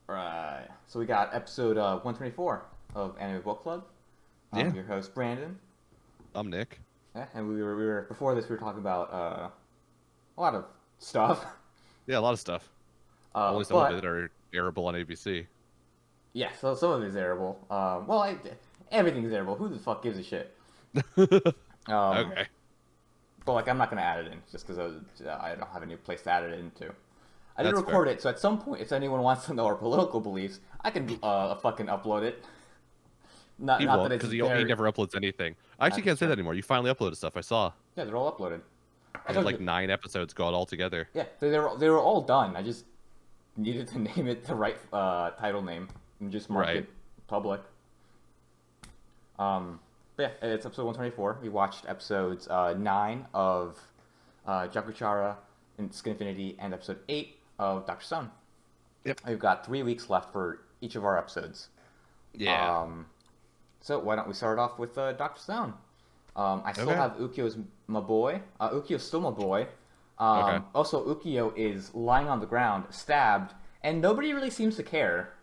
Right. So we got episode 124 of Anime Book Club. Yeah, Your host Brandon. I'm Nick. Yeah, and we were before this we were talking about a lot of stuff. Yeah, a lot of stuff. Only some of it But are airable on ABC. yeah, so some of it is airable. Everything's airable. Who the fuck gives a shit? Um, Okay, but like I'm not gonna add it in just because I don't have any place to add it into. I didn't that's fair. record it, so at some point, if anyone wants to know our political beliefs, I can fucking upload it. Not He not that won't it's because he very. never uploads anything. I actually That's can't say that true. anymore. You finally uploaded stuff. I saw. Yeah, they're all uploaded. I There's told like you. 9 episodes gone all together. Yeah, they were all done. I just needed to name it the right title name and just mark Right. it public. But yeah, it's episode 124. We watched episodes 9 of Jakuchara and Skin Infinity and episode 8 of Dr. Stone. Yep. We've got 3 weeks left for each of our episodes. Yeah. Um, so why don't we start off with Dr. Stone? I still Okay. have Ukyo's my boy. Ukyo's still my boy. Okay. Also, Ukyo is lying on the ground, stabbed, and nobody really seems to care.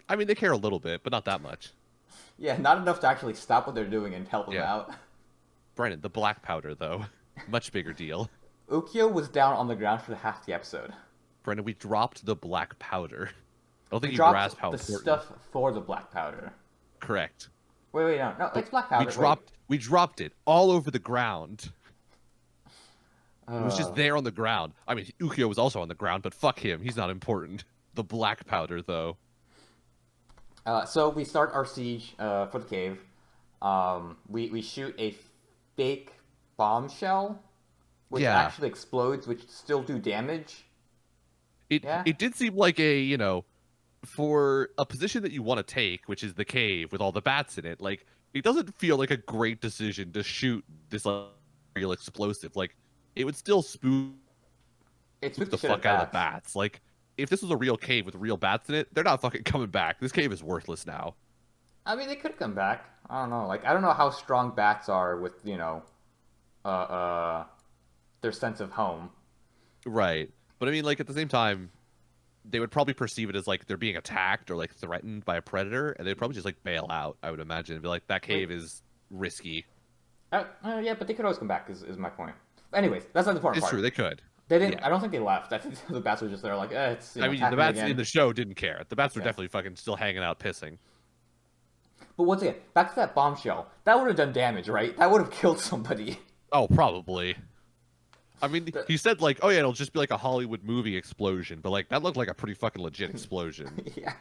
I mean, they care a little bit, but not that much. Yeah, not enough to actually stop what they're doing and help him Yeah. out. Brandon, the black powder though, much bigger deal. Ukyo was down on the ground for half the episode. Brandon, we dropped the black powder. I don't We think you dropped grasp how the important. stuff for the black powder. Correct. Wait, no, But it's black we powder. Wait. dropped it all over the ground. It was just Uh, there on the ground. I mean, Ukyo was also on the ground, but fuck him. He's not important. The black powder, though. so we start our siege for the cave. We shoot a fake bombshell, which Yeah. actually explodes, which still do damage. It Yeah. it did seem like for a position that you want to take, which is the cave with all the bats in it, like, it doesn't feel like a great decision to shoot this like, real explosive. Like, it would still spook It spooked the the shit out of fuck out of the bats. bats. Like, if this was a real cave with real bats in it, they're not fucking coming back. This cave is worthless now. I mean, they could come back. I don't know. Like, I don't know how strong bats are with, uh, uh, their sense of home. Right. But I mean, like, at the same time, they would probably perceive it as like they're being attacked or like threatened by a predator, and they'd probably just like bail out, I would imagine, and be like, that Wait, cave is risky. yeah, but they could always come back. Is my point. Anyways, that's not the important It's part. true, they could. They didn't. Yeah. I don't think they left. I think the bats were just there, like, it's I mean, the attack me bats in again. the show didn't care. The bats were Yeah. definitely fucking still hanging out pissing. But once again, back to that bombshell. That would have done damage, right? That would have killed somebody. Oh, probably. I mean, The- he said like, oh yeah, it'll just be like a Hollywood movie explosion, but like that looked like a pretty fucking legit explosion. yeah.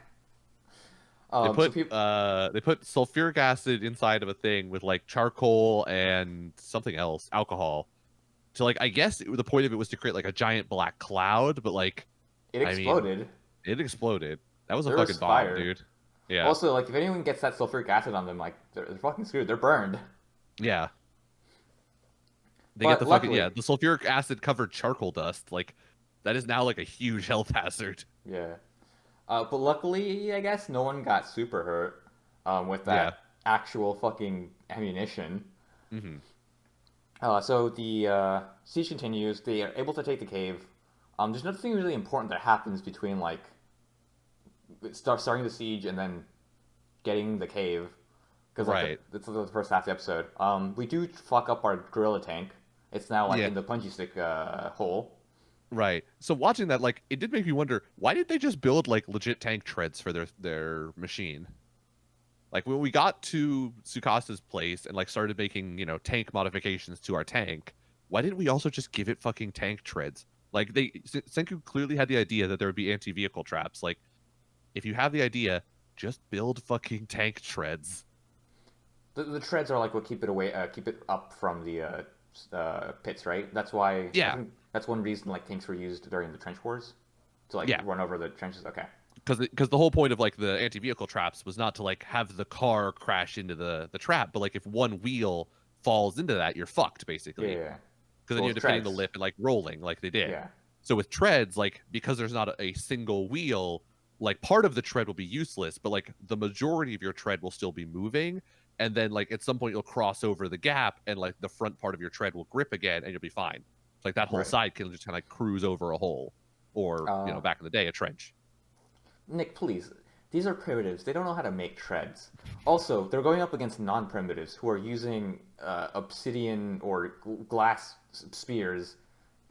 They So put people. they put sulfuric acid inside of a thing with like charcoal and something else, alcohol. So like I guess the point of it was to create like a giant black cloud, but like It I mean, exploded. it exploded. That was a There was fucking bomb, fire. dude. Yeah. Also, like, if anyone gets that sulfuric acid on them, like, they're fucking screwed. They're burned. Yeah. They get But the fucking luckily, the sulfuric acid covered charcoal dust. Like that is now like a huge health hazard. yeah. But luckily, I guess no one got super hurt with Yeah. that actual fucking ammunition. Hmm. So the siege continues. They are able to take the cave. There's nothing really important that happens between like starting the siege and then getting the cave, because like Right. that's the first half of the episode. We do fuck up our gorilla tank. It's now like Yeah. in the punchy stick hole. Right. So watching that, like, it did make me wonder, why did they just build like legit tank treads for their machine? Like when we got to Tsukasa's place and like started making, tank modifications to our tank, why didn't we also just give it fucking tank treads? Like Senku clearly had the idea that there would be anti-vehicle traps. Like if you have the idea, just build fucking tank treads. The treads are like what keep it away, keep it up from the pits, right? That's why. I Yeah. think that's one reason like tanks were used during the trench wars to like Yeah. run over the trenches. Okay. Because the whole point of like the anti-vehicle traps was not to like have the car crash into the trap, but like if one wheel falls into that, you're fucked Yeah, basically. yeah, yeah. Because then Well, you're with defending the treads. lip and like rolling like they did. Yeah. So with treads, like because there's not a single wheel, like part of the tread will be useless, but like the majority of your tread will still be moving. And then like at some point you'll cross over the gap and like the front part of your tread will grip again and you'll be fine. Like that whole Right. side can just kind of like cruise over a hole or Uh, back in the day, a trench. Nick, please. These are primitives. They don't know how to make treads. Also, they're going up against non-primitives who are using obsidian or glass spears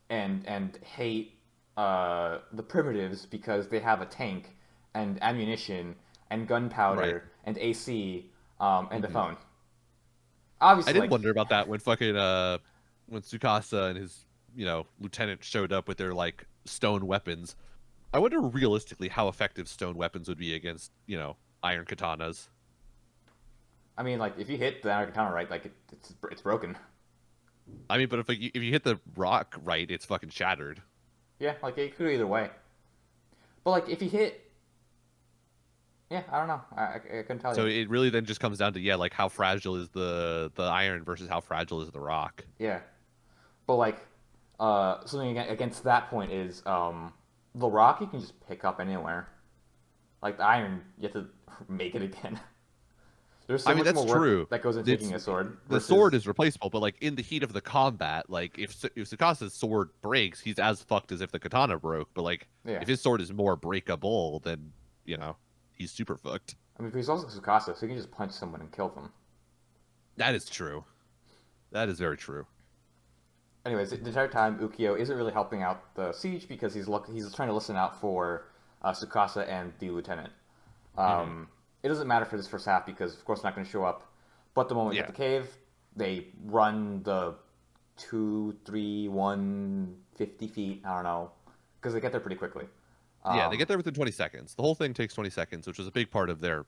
and hate the primitives because they have a tank and ammunition and Right. gunpowder and AC and a Hmm. phone. I Obviously, did like, wonder about that when fucking when Tsukasa and his lieutenant showed up with their like stone weapons. I wonder realistically how effective stone weapons would be against iron katanas. I mean, like if you hit the Katana right, like it's broken. I mean, but if you hit the rock right, it's fucking shattered. Yeah, like it could go either way. But like if you hit, yeah, I don't know. I couldn't tell you. So it really then just comes down to like how fragile is the iron versus how fragile is the rock. Yeah, but like something against that point is the rock you can just pick up anywhere. Like the iron, you have to make it again. There's I so mean, much that's more work true. that goes into It's making a sword the sword versus is replaceable, but like in the heat of the combat, like if Sukasa's sword breaks, he's as fucked as if the katana broke. But like yeah. if his sword is more breakable, then you know he's super fucked. I mean, he's also Tsukasa, so he can just punch someone and kill them. That is true. That is very true. Anyways, the entire time Ukyo isn't really helping out the siege because he's trying to listen out for Tsukasa and the lieutenant. Hmm. It doesn't matter for this first half because of course they're not going to show up. But the moment we get Yeah, the cave, they run the 2, 3, 1, 50 feet. I don't know because they get there pretty quickly. yeah, they Um, get there within 20 seconds. The whole thing takes 20 seconds, which was a big part of their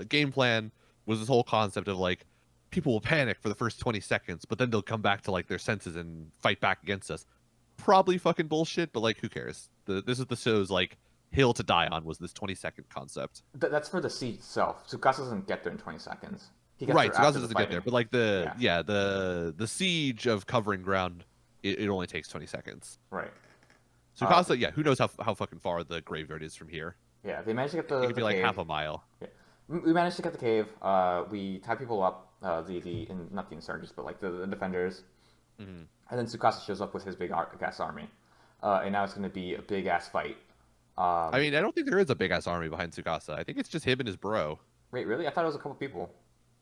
game plan. Was this whole concept of like people will panic for the first 20 seconds, but then they'll come back to like their senses and fight back against us. Probably fucking bullshit, but like who cares? This is the show's like hill to die on was this 20-second concept. that's for the siege itself. Tsukasa doesn't get there in 20 seconds. He gets Right, there so Gaza after the doesn't get there, fighting. but like the Yeah, yeah the siege of covering ground, it only takes 20 seconds. right. Uh, Sukasa, yeah, who knows how fucking far the graveyard is from here? yeah, they managed to get It the, could the be like cave. half a mile. Yeah. We managed to get the cave. We tie people up. Not the insurgents, but like the defenders. Hmm. And then Tsukasa shows up with his big gas army. And now it's going to be a big ass fight. I Um, mean, I don't think there is a big ass army behind Tsukasa. I think it's just him and his bro. wait, really? I thought it was a couple people.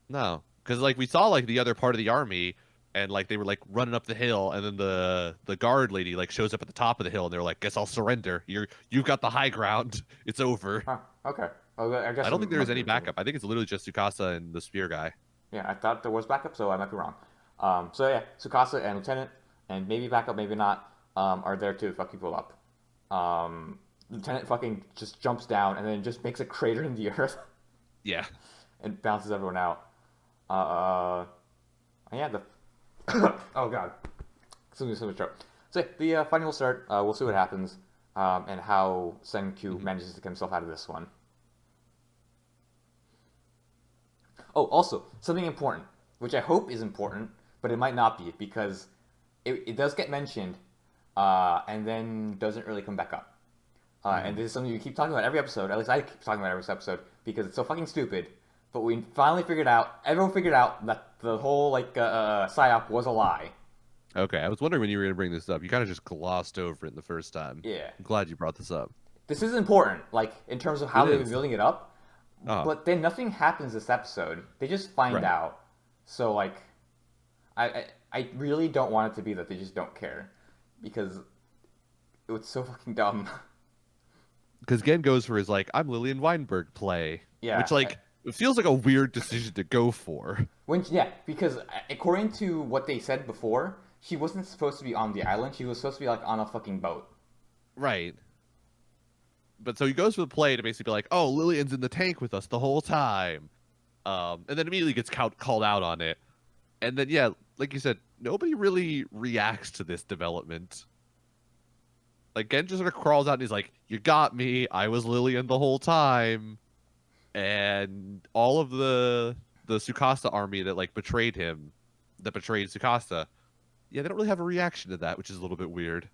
No, because like we saw like the other part of the army, and like they were like running up the hill, and then the guard lady like shows up at the top of the hill, and they're like, "Guess I'll surrender. You've got the high ground. It's over." Huh. Okay. Well, I guess I I don't think there is might be any thinking. backup. I think it's literally just Tsukasa and the spear guy. Yeah, I thought there was backup, so I might be wrong. So yeah, Tsukasa and Lieutenant, and maybe backup, maybe not, are there to fuck people up. Lieutenant fucking just jumps down and then just makes a crater in the earth Yeah. and bounces everyone out. Yeah, the oh god, so much trouble. So yeah, the fighting will start. We'll see what happens, and how Senkyu Hmm. manages to get himself out of this one. Oh, also something important, which I hope is important, but it might not be because it does get mentioned, and then doesn't really come back up. And Hmm. this is something we keep talking about every episode. At least I keep talking about every episode because it's so fucking stupid. But we finally figured out. Everyone figured out that the whole psyop was a lie. Okay, I was wondering when you were going to bring this up. You kind of just glossed over it the first time. Yeah, I'm glad you brought this up. this is important. Like in terms of how It they've been is. building it up. Oh, But then nothing happens this episode. They just find right. out. So like, I really don't want it to be that they just don't care, because it was so fucking dumb. Because Gen goes for his like I'm Lillian Weinberg play, Yeah. which like it feels like a weird decision to go for. Because according to what they said before, she wasn't supposed to be on the island. She was supposed to be like on a fucking boat. Right. But so he goes for the play to basically be like, "Oh, Lillian's in the tank with us the whole time," and then immediately gets called out on it. And then yeah, like you said, nobody really reacts to this development. Like Gen just sort of crawls out and he's like, "You got me. I was Lillian the whole time." And all of the Sukasa army that like betrayed him, that betrayed Sukasa, yeah, they don't really have a reaction to that, which is a little bit weird.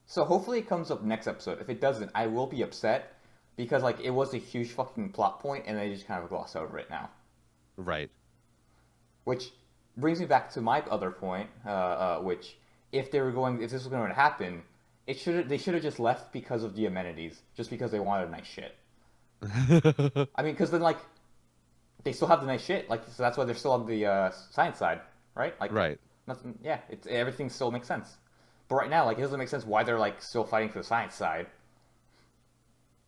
So hopefully it comes up next episode. If it doesn't, I will be upset because like it was a huge fucking plot point and they just kind of gloss over it now. Right. Which brings me back to my other point, which if this was going to happen, They should have just left because of the amenities, just because they wanted nice shit. I mean, because then like they still have the nice shit, like so that's why they're still on the science side, right? Like Right. nothing. Yeah, it's everything still makes sense. But right now, like it doesn't make sense why they're like still fighting for the science side.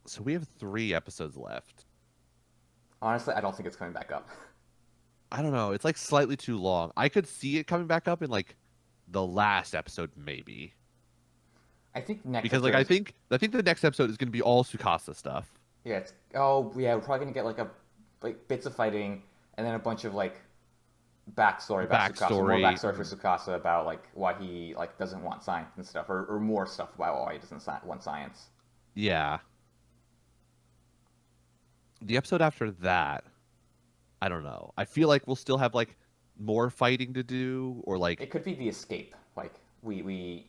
So we have 3 episodes left. Honestly, I don't think it's coming back up. I don't know. It's like slightly too long. I could see it coming back up in like the last episode, maybe. I think next Because like episode I think the next episode is going to be all Sukasa stuff. yeah, it's oh yeah, we're probably gonna get like a like bits of fighting and then a bunch of like backstory about Tsukasa, more Backstory. backstory for Tsukasa about like why he like doesn't want science and stuff, or more stuff about why he doesn't want science. Yeah. The episode after that, I don't know. I feel like we'll still have like more fighting to do, or like It could be the escape, like we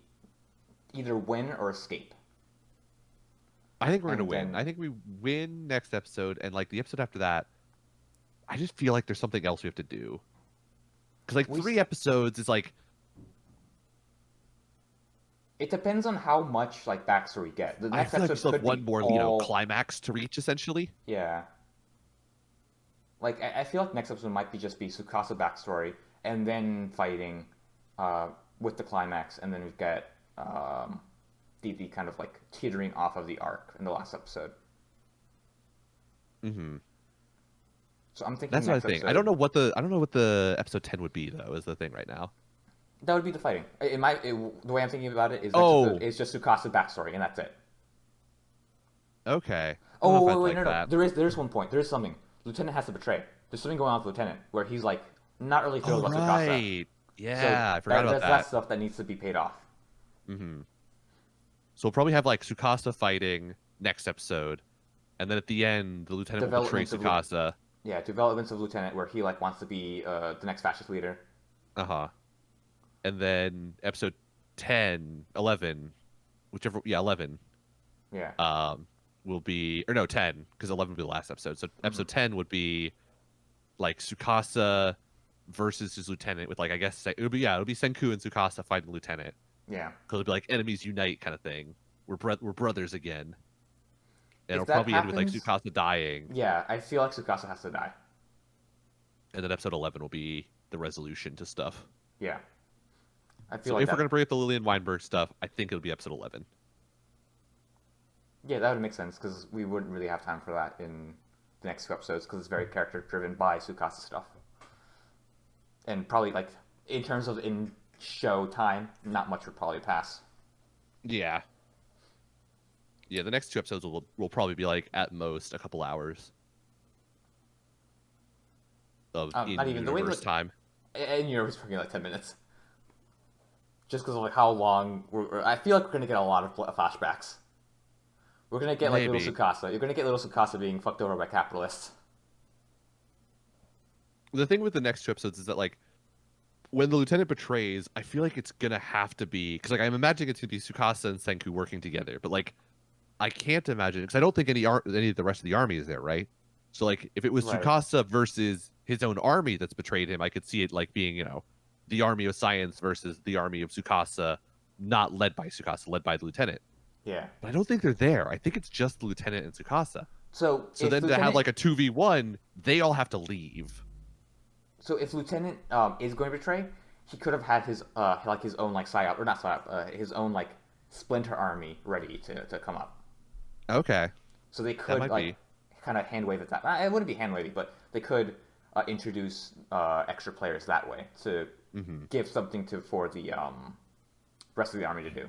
either win or escape, I think we're gonna and win. then I think we win next episode, and like the episode after that, I just feel like there's something else we have to do. Because like we. 3 episodes is like It depends on how much like backstory we get. The I next feel like we episode still have could one be more, all climax to reach essentially. yeah. Like I feel like next episode might be just be Tsukasa backstory and then fighting, uh, with the climax, and then we've got the kind of like teetering off of the arc in the last episode. Hmm. So I'm thinking That's what I next think. episode I don't know what the episode 10 would be though. Is the thing right now. that would be the fighting. The way I'm thinking about it is next episode Oh, is just Tsukasa backstory and that's it. okay. I don't know Oh if wait, I'd wait, like no, no. that. There's one point. There is something. Lieutenant has to betray. There's something going on with Lieutenant where he's like not really Oh thrilled about Tsukasa. right. So Yeah, I forgot about that's that. stuff that needs to be paid off. Hmm. So we'll probably have like Tsukasa fighting next episode, and then at the end, the lieutenant will betray Developments of Tsukasa. Yeah, developments of Lieutenant where he like wants to be the next fascist leader. Uh-huh. And then episode 10, 11, whichever, yeah, 11, Yeah. will be, or no, 10, because 11 will be the last episode. So Hmm. episode 10 would be like Tsukasa versus his lieutenant with like, I guess, it'll be Senku and Tsukasa fighting lieutenant. Yeah. Because it'll be like enemies unite kind of thing. We're brothers again. And If it'll that probably end with like happens, Tsukasa dying. yeah, I feel like Tsukasa has to die. And then episode 11 will be the resolution to stuff. Yeah. I feel So like if we're that. going to bring up the Lillian Weinberg stuff, I think it'll be episode 11. Yeah, that would make sense because we wouldn't really have time for that in the next 2 episodes because it's very character driven by Tsukasa stuff. And probably like in terms of in show time, not much would probably pass. Yeah. Yeah, the next 2 episodes will probably be like at most a couple hours of Not even the way in-universe that time. and you're talking like 10 minutes, just because of like how long. I feel like we're gonna get a lot of flashbacks. We're gonna get like Maybe. little Tsukasa. You're gonna get little Tsukasa being fucked over by capitalists. The thing with the next 2 episodes is that like when the lieutenant betrays, I feel like it's gonna have to be because like I'm imagining it's gonna be Tsukasa and Senku working together, but like I can't imagine because I don't think any of the rest of the army is there, right? So like if it was Right. Tsukasa versus his own army that's betrayed him, I could see it like being the army of science versus the army of Tsukasa, not led by Tsukasa, led by the lieutenant. Yeah. But I don't think they're there. I think it's just the lieutenant and Tsukasa. So So if then to Lieutenant, have like a 2v1, they all have to leave. so if Lieutenant is going to betray, he could have had his like his own like psyop or not psyop, his own like splinter army ready to come up. Okay. So they That could might like be. kind of hand wave at that. It wouldn't be hand wavy, but they could introduce extra players that way to Hmm. give something for the rest of the army to do.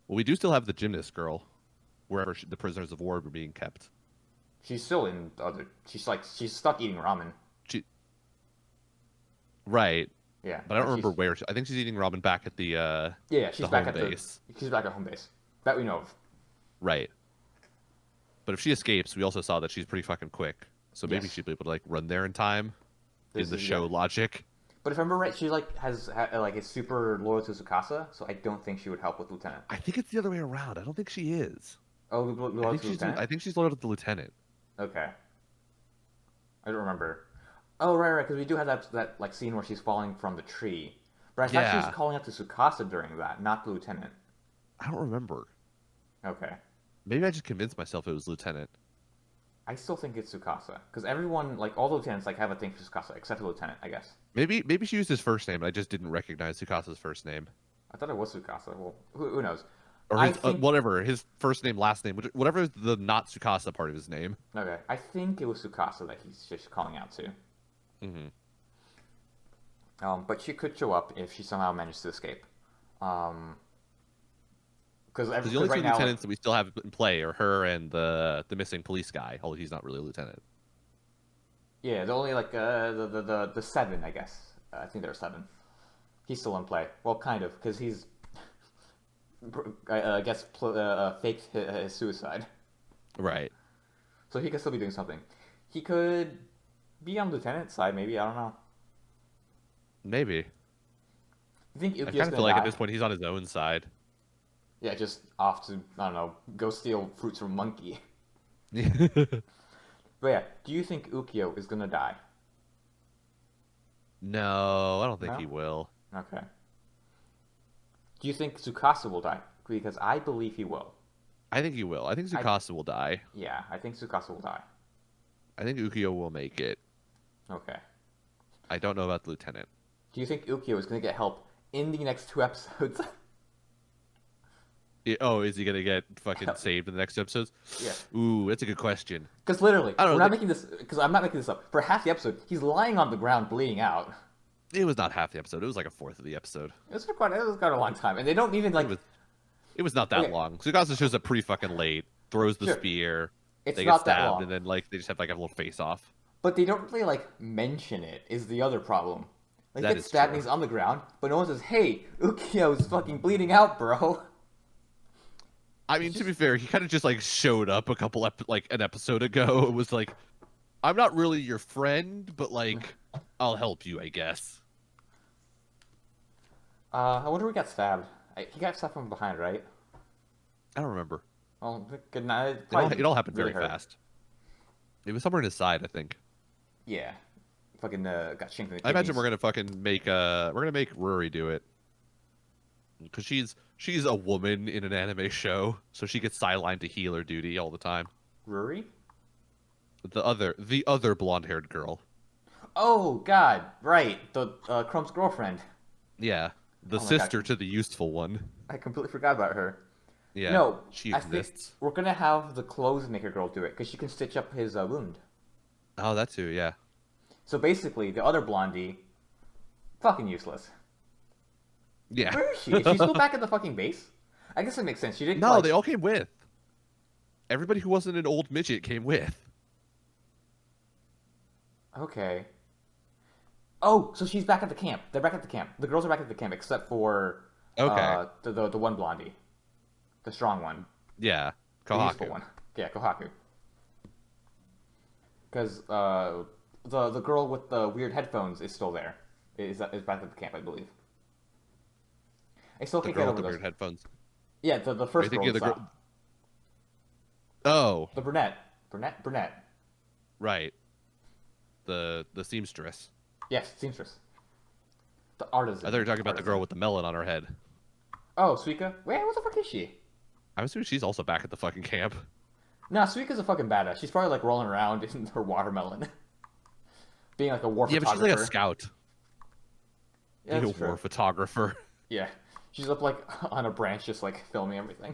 Well, we do still have the gymnast girl, wherever the prisoners of war were being kept. She's still in the other. She's stuck eating ramen. She, right, Yeah, but I don't and remember where. I think she's eating ramen back at the Yeah, she's the back home at base. she's back at home base that we know of. Right. But if she escapes, we also saw that she's pretty fucking quick. So maybe Yes. she'd be able to like run there in time. This In the is- show yeah. logic. But if I remember right, she like like is super loyal to Tsukasa, so I don't think she would help with Lieutenant. I think it's the other way around. I don't think she is. Oh, I loyal think to she's Lieutenant. I think she's loyal to the lieutenant. Okay. I don't remember. Oh, right, because we do have that like scene where she's falling from the tree. But I thought she Yeah. was calling out to Tsukasa during that, not the lieutenant. I don't remember. Okay. Maybe I just convinced myself it was Lieutenant. I still think it's Tsukasa because everyone, like all the lieutenants, like have a thing for Tsukasa except the lieutenant, I guess. Maybe she used his first name, and I just didn't recognize Tsukasa's first name. I thought it was Tsukasa. Well, who knows? Or I his think whatever, his first name, last name, whatever is the not Tsukasa part of his name. okay. I think it was Tsukasa that he's just calling out to. Mm-hmm. But she could show up if she somehow manages to escape. Because The only right two now, lieutenants that we still have in play are her and the missing police guy. Although he's not really a lieutenant. yeah, the only like the seven, I guess. I think there are seven. He's still in play. Well, kind of, because he's I guess faked his suicide, Right. so he could still be doing something. He could be on lieutenant's side, maybe. I don't know. Maybe. You think I Ukio's kind of gonna feel like die? at this point he's on his own side. Yeah, just off to I don't know, go steal fruits from a monkey. But yeah, do you think Ukio is gonna die? No, I don't think No? he will. Okay. Do you think Tsukasa will die? Because I believe he will. I think he will. I think I Tsukasa will die. Yeah, I think Tsukasa will die. I think Ukio will make it. Okay. I don't know about the lieutenant. Do you think Ukio is gonna get help in the next 2 episodes? Oh, is he gonna get fucking saved in the next episodes? Yeah. Ooh, that's a good question. Because literally, I don't we're know. not making this. Because I'm not making this up. For half the episode, he's lying on the ground bleeding out. It was not half the episode. It was like a fourth of the episode. It was quite a long time, and they don't even like. It was not that Okay. long. Tsukasa shows up pretty fucking late. Throws the Sure. spear. It's They get not that stabbed, long, and then like they just have like a little face off. but they don't really like mention it. Is the other problem? Like, That he gets is stabbed and true. he's on the ground, but no one says, "Hey, Ukio's fucking bleeding out, bro." I mean, to be fair, he kind of just like showed up a couple like an episode ago. It was like, I'm not really your friend, but like, I'll help you, I guess. I wonder who he got stabbed. He got stabbed from behind, right? I don't remember. Well, good night. It all happened really very hurt. fast. It was somewhere in his side, I think. Yeah, fucking got chinked in the kidneys. I imagine we're gonna fucking make Rory do it, because she's a woman in an anime show, so she gets sidelined to healer duty all the time. Ruri? The other blonde-haired girl. Oh God, right, the Crumb's girlfriend. Yeah, the Oh my sister God. to the useful one. I completely forgot about her. Yeah, No, she I think exists. we're gonna have the clothes maker girl do it because she can stitch up his wound. Oh, that too. Yeah. So basically, the other blondie, fucking useless. Yeah. Where is she? Is she still back at the fucking base? I guess it makes sense. She didn't. No, like, they all came with. Everybody who wasn't an old midget came with. Okay. Oh, so she's back at the camp. They're back at the camp. The girls are back at the camp, except for Okay. the one blondie, the strong one, Yeah. the useful Kohaku. one. Yeah, Kohaku. Because the girl with the weird headphones is still there. Is back at the camp, I believe. I still The can't girl get with over the those. weird headphones. Yeah, the Are you first girl. thinking of the we saw. girl? Oh, The brunette. right. The seamstress. Yes, seamstress. The artisan. I thought you were talking about the girl with the melon on her head. Oh, Suika. Wait, what the fuck is she? I'm assuming she's also back at the fucking camp. Nah, Suika's a fucking badass. She's probably like rolling around in her watermelon, being like a war Yeah, but she's photographer. like a scout. Yeah, Like that's a true. war photographer. Yeah, she's up like on a branch, just like filming everything.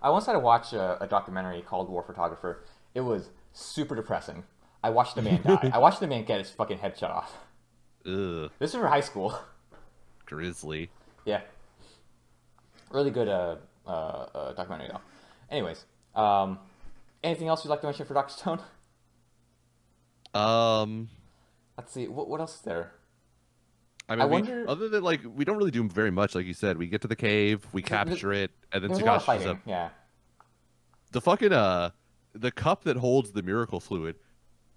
I once had to watch a documentary called War Photographer. It was super depressing. I watched the man die. I watched the man get his fucking head shut off. Ugh, This is for high school. grizzly. Yeah. Really good documentary though. Anyways, anything else you'd like to mention for Dr. Stone? Um, Let's see. What else is there? I mean, I wonder- other than like, we don't really do very much. Like you said, we get to the cave, we capture it, and then There's a lot of Tsukasa shows fighting. up. Yeah. The fucking the cup that holds the miracle fluid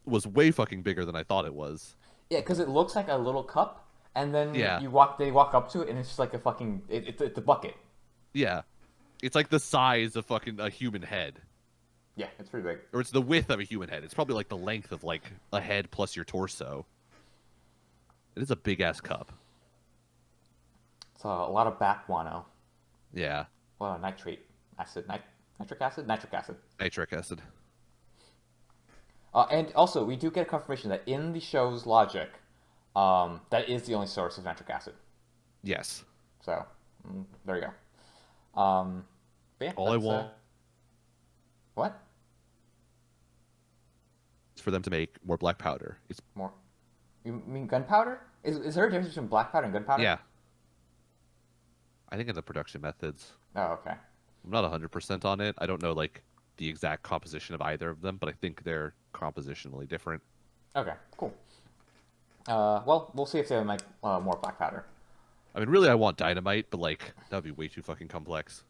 was way fucking bigger than I thought it was. Yeah, because it looks like a little cup, and then Yeah. they walk up to it, and it's just like a fucking it's a bucket. Yeah, it's like the size of fucking a human head, Yeah, it's pretty big. or it's the width of a human head. It's probably like the length of like a head plus your torso. It is a big ass cup. So a lot of back guano. Yeah, Well, nitrate acid, nitric acid, nitric acid. nitric acid. And also, we do get confirmation that in the show's logic, that is the only source of nitric acid. Yes. So, there you go. But yeah, All I that's, want what? is for them to make more black powder. It's More? You mean gunpowder? Is there a difference between black powder and gunpowder? yeah. I think in the production methods. Oh, okay. I'm not 100% on it. I don't know like the exact composition of either of them, but I think they're compositionally different. Okay, cool. Well, we'll see if they make more black powder. I mean, really, I want dynamite, but like that would be way too fucking complex.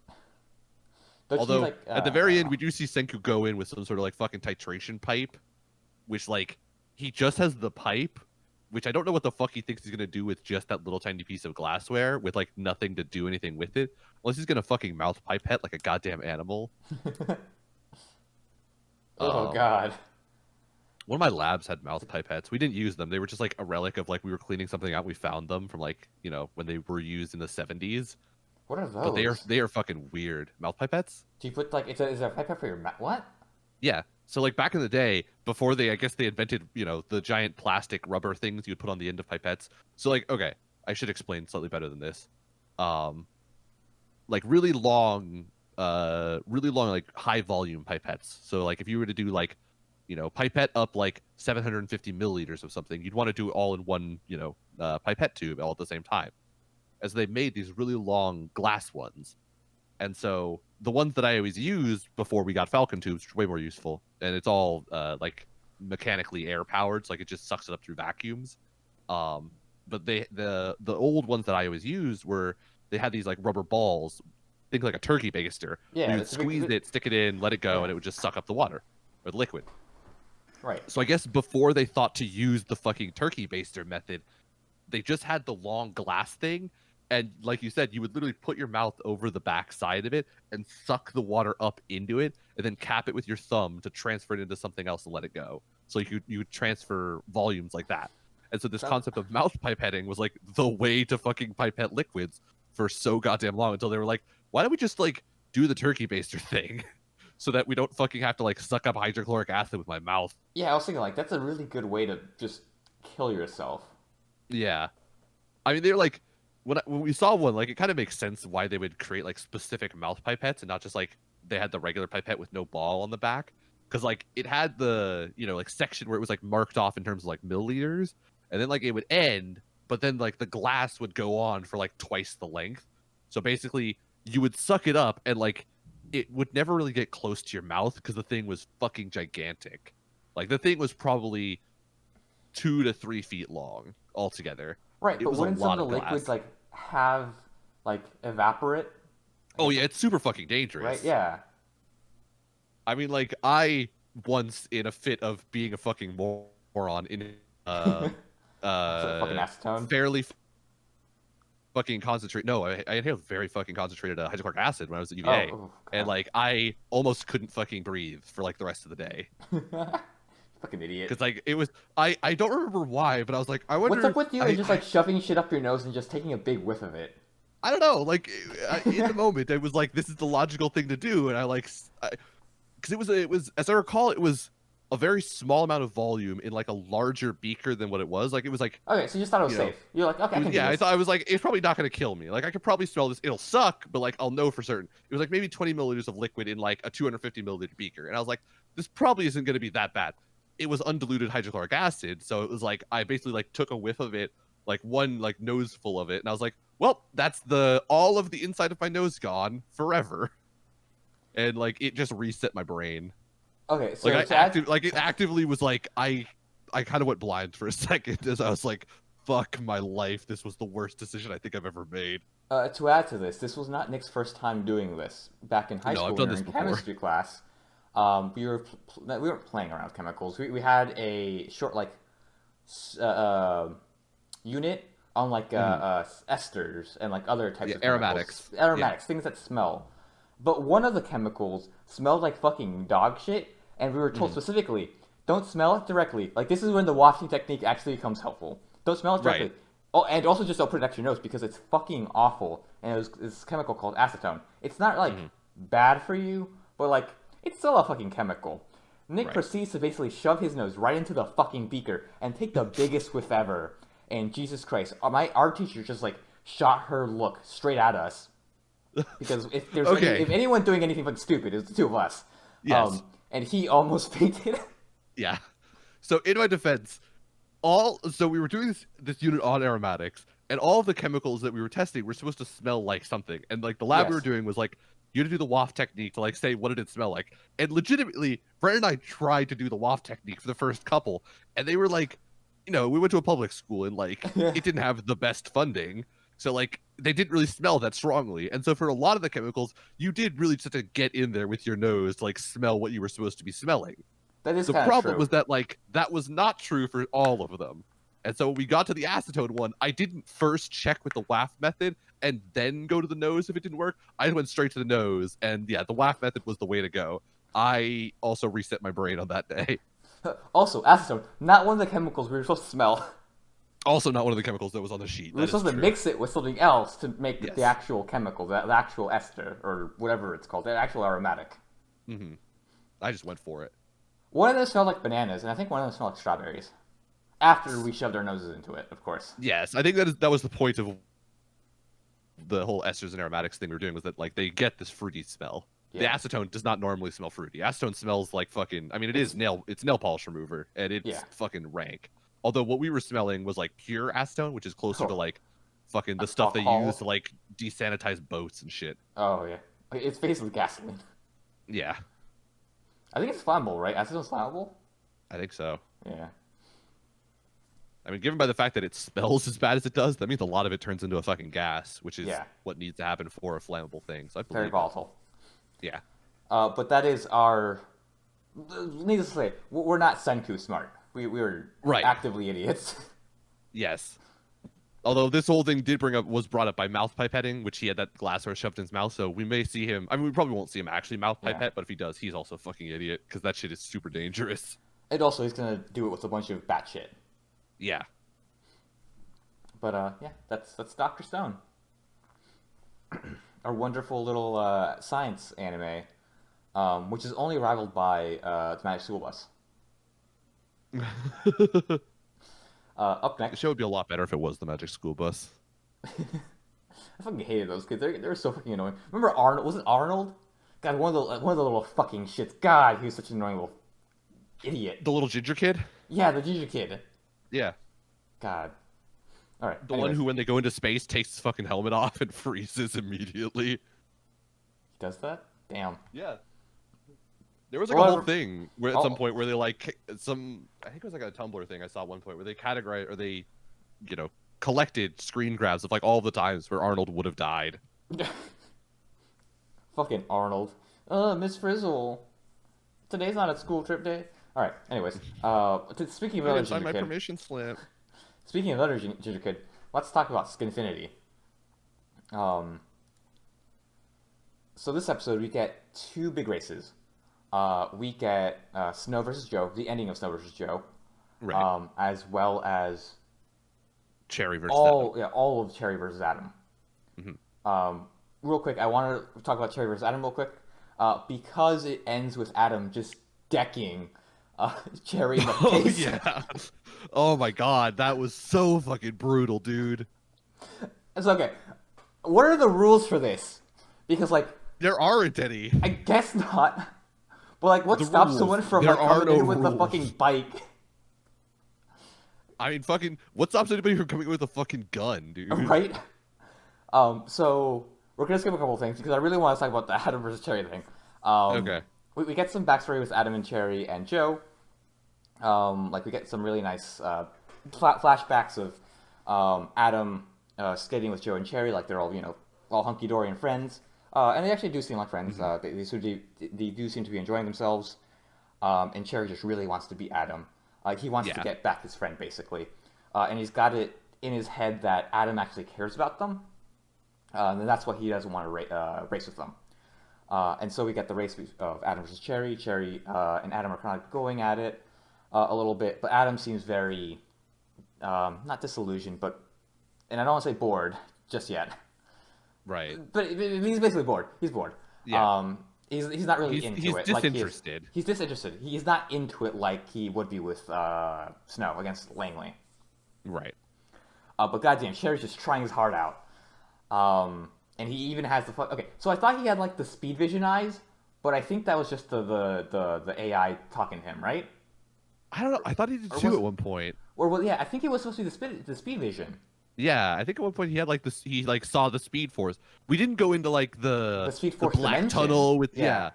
Don't you Although like, at the very end, we do see Senku go in with some sort of like fucking titration pipe, which like he just has the pipe, which I don't know what the fuck he thinks he's gonna do with just that little tiny piece of glassware with like nothing to do anything with it, unless he's gonna fucking mouth pipette like a goddamn animal. Oh God. One of my labs had mouth pipettes. We didn't use them. They were just like a relic of like we were cleaning something out. We found them from like when they were used in the 70s. What are those? But they are fucking weird. Mouth pipettes? Do you put like is there a pipette for your mouth? What? Yeah. So like back in the day, before I guess they invented, the giant plastic rubber things you would put on the end of pipettes. So like, okay, I should explain slightly better than this. Like really long like high volume pipettes. So like if you were to do like, pipette up like 750 milliliters of something, you'd want to do it all in one, pipette tube all at the same time. As they made these really long glass ones. And so the ones that I always used before we got Falcon tubes were way more useful, and it's all like mechanically air powered, so like it just sucks it up through vacuums. But the old ones that I always used they had these like rubber balls, think like a turkey baster. Yeah, You would squeeze it, stick it in, let it go, Yeah. and it would just suck up the water or the liquid. Right. So I guess before they thought to use the fucking turkey baster method, they just had the long glass thing. And like you said, you would literally put your mouth over the back side of it and suck the water up into it, and then cap it with your thumb to transfer it into something else and let it go. So you would transfer volumes like that. And so this concept of mouth pipetting was like the way to fucking pipette liquids for so goddamn long, until they were like, why don't we just like do the turkey baster thing so that we don't fucking have to like suck up hydrochloric acid with my mouth. Yeah, I was thinking like that's a really good way to just kill yourself. Yeah. I mean, they're like, when we saw one, like it kind of makes sense why they would create like specific mouth pipettes and not just like they had the regular pipette with no ball on the back, because like it had the like section where it was like marked off in terms of like milliliters, and then like it would end, but then like the glass would go on for like twice the length. So basically, you would suck it up and like it would never really get close to your mouth because the thing was fucking gigantic. Like the thing was probably 2 to 3 feet long altogether. Right, It but was a wouldn't some lot of the of glass. liquids like have like evaporate? Oh yeah, it's super fucking dangerous. Right? Yeah. I mean, like I once in a fit of being a fucking moron in So fucking acetone. fairly fucking concentrate. No, I inhaled very fucking concentrated hydrochloric acid when I was at UVA, Oh, and God. like I almost couldn't fucking breathe for like the rest of the day Fucking idiot. because like it was I don't remember why, but I was like I wonder. What's up with you I, and just like shoving shit up your nose and just taking a big whiff of it? I don't know. Like in the moment, I was like, this is the logical thing to do, and I like because it was as I recall, it was a very small amount of volume in like a larger beaker than what it was. Like it was like. Okay, so you just thought it was You know, safe. You're like, okay, I can do Yeah, I this. thought I was like, it's probably not going to kill me. Like, I could probably smell this. It'll suck, but like, I'll know for certain. It was like maybe 20 milliliters of liquid in like a 250 milliliter beaker, and I was like, this probably isn't going to be that bad. It was undiluted hydrochloric acid, so it was like I basically like took a whiff of it, like one like nose full of it, and I was like, well, that's all of the inside of my nose gone forever, and like it just reset my brain. Okay, so Like to it actively was like I kind of went blind for a second as I was like, fuck my life, this was the worst decision I think I've ever made. to add to this was not Nick's first time doing this. Back in high No, school, I've we done were this in before. chemistry class. We weren't playing around with chemicals. We had a short like unit on like esters and like other types Yeah, of aromatics. chemicals. Aromatics, things that smell. But one of the chemicals smelled like fucking dog shit, and we were told specifically, don't smell it directly. Like this is when the wafting technique actually becomes helpful. Don't smell it directly. Right. Oh, and also just don't put it next to your nose because it's fucking awful. And it was this chemical called acetone. It's not like bad for you, but like it's still a fucking chemical. Nick Right. proceeds to basically shove his nose right into the fucking beaker and take the biggest whiff ever. And Jesus Christ, my art teacher just like shot her look straight at us because Okay. if anyone doing anything fucking stupid, it's the two of us. Yes. And he almost fainted. Yeah. So in my defense, so we were doing this unit on aromatics, and all of the chemicals that we were testing were supposed to smell like something. And like the lab we were Yes. doing was like you had to do the waft technique to like say what did it smell like. And legitimately, Brent and I tried to do the waft technique for the first couple, and they were like, we went to a public school and like it didn't have the best funding. So like they didn't really smell that strongly. And so for a lot of the chemicals, you did really just have to get in there with your nose to like smell what you were supposed to be smelling. That is The kind of problem true. was that like that was not true for all of them. And so when we got to the acetone one, I didn't first check with the WAF method and then go to the nose if it didn't work. I went straight to the nose, and yeah, the WAF method was the way to go. I also reset my brain on that day. Also, acetone, not one of the chemicals we were supposed to smell. Also, not one of the chemicals that was on the sheet. We were That is supposed to true. mix it with something else to make the Yes. actual chemical, the actual ester, or whatever it's called, the actual aromatic. Hmm. I just went for it. One of them smelled like bananas, and I think one of them smelled like strawberries. After we shoved our noses into it, of course. Yes, I think that was the point of the whole esters and aromatics thing we were doing, was that like they get this fruity smell. The Yeah. acetone does not normally smell fruity. Acetone smells like fucking. I mean, it's nail polish remover, and it's Yeah. fucking rank. Although what we were smelling was like pure acetone, which is closer to Oh, like fucking the stuff they alcohol. use to like desanitize boats and shit. Oh, yeah. It's basically gasoline. Yeah, I think it's flammable, right? Acetone's flammable? I think so. Yeah. I mean, given by the fact that it smells as bad as it does, that means a lot of it turns into a fucking gas, which is Yeah. what needs to happen for a flammable thing. So I Very believe it. volatile. Yeah. But that is our. Needless to say, we're not Senku smart. We were Right. actively idiots. Yes. Although this whole thing was brought up by mouth pipetting, which he had that glassware shoved in his mouth, so we may see him. I mean, we probably won't see him actually mouth Yeah. pipette, but if he does, he's also a fucking idiot because that shit is super dangerous. And also, he's gonna do it with a bunch of batshit. Yeah. But yeah, that's Doctor Stone, our wonderful little science anime, which is only rivaled by the Magic School Bus. Up The next, show would be a lot better if it was the Magic School Bus. I fucking hated those kids. They're so fucking annoying. Remember Arnold? Was it Arnold? God, one of the little fucking shits. God, he was such an annoying little idiot. The little ginger kid? Yeah, the ginger kid. Yeah. God. All right. The anyways, one who, when they go into space, takes his fucking helmet off and freezes immediately. he does that. Damn. Yeah. There was like Well, a whole thing where at some oh. point where they like I think it was like a Tumblr thing I saw at one point where they categorized or they, collected screen grabs of like all the times where Arnold would have died. Fucking Arnold. Miss Frizzle. Today's not a school trip day. All right. Anyways, speaking of other Sign ginger my kid. permission slip. Speaking of other ginger kid, let's talk about Skinfinity. So this episode we get two big races. We get Snow versus Joe, the ending of Snow versus Joe, Right. as well as Cherry versus Adam. all of Cherry versus Adam. Real quick, I want to talk about Cherry versus Adam real quick, because it ends with Adam just decking Cherry in the Oh face. yeah. Oh my god, that was so fucking brutal, dude. It's okay. What are the rules for this? Because like There aren't any. I guess not. But like, what The stops rules. someone from There like are coming no in with the rules. fucking bike? I mean, fucking, what stops anybody from coming with a fucking gun, dude? Right? So we're gonna skip a couple of things because I really want to talk about the Adam versus Cherry thing. Okay. We get some backstory with Adam and Cherry and Joe. Like we get some really nice flashbacks of Adam skating with Joe and Cherry, like they're all hunky dory and friends. And they actually do seem like friends. They do seem to be enjoying themselves. And Cherry just really wants to be Adam. He wants to Yeah. get back his friend, basically. And he's got it in his head that Adam actually cares about them. And that's why he doesn't want to race with them. And so we get the race of Adam versus Cherry. Cherry and Adam are kind of going at it a little bit. But Adam seems very, not disillusioned, but and I don't want to say bored just yet, Right. but he's basically bored. He's bored. Yeah. He's not really into He's it. Like disinterested. he's disinterested. He's not into it like he would be with Snow against Langley. Right. But goddamn, Cherry's just trying his heart out. And he even has the okay. So I thought he had like the speed vision eyes, but I think that was just the AI talking to him, right? I don't know. I thought he did too at one point. Or well, yeah, I think it was supposed to be the speed vision. Yeah, I think at one point he had like this. He like saw the Speed Force. We didn't go into like The Speed Force black dimension. tunnel with Yeah.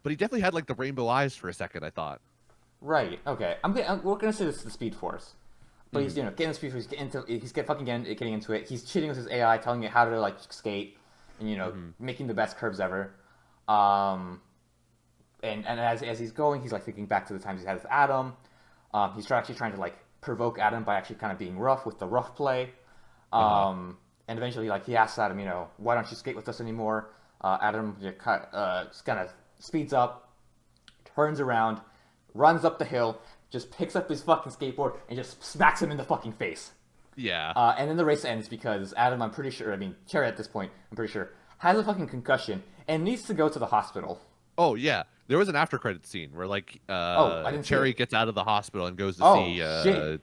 but he definitely had like the rainbow eyes for a second. I thought. Right. Okay. We're gonna say this is the Speed Force, but he's getting the Speed Force. Getting into it. He's cheating with his AI, telling it how to like skate, and making the best curves ever. And as he's going, he's like thinking back to the times he's had with Adam. He's actually trying to like provoke Adam by actually kind of being rough with the rough play. And eventually, like he asks Adam, why don't you skate with us anymore? Adam kind of speeds up, turns around, runs up the hill, just picks up his fucking skateboard and just smacks him in the fucking face. Yeah. And then the race ends because Adam, Cherry at this point, I'm pretty sure, has a fucking concussion and needs to go to the hospital. Oh yeah. There was an after credit scene where like I didn't see Cherry it. gets out of the hospital and goes to see shit.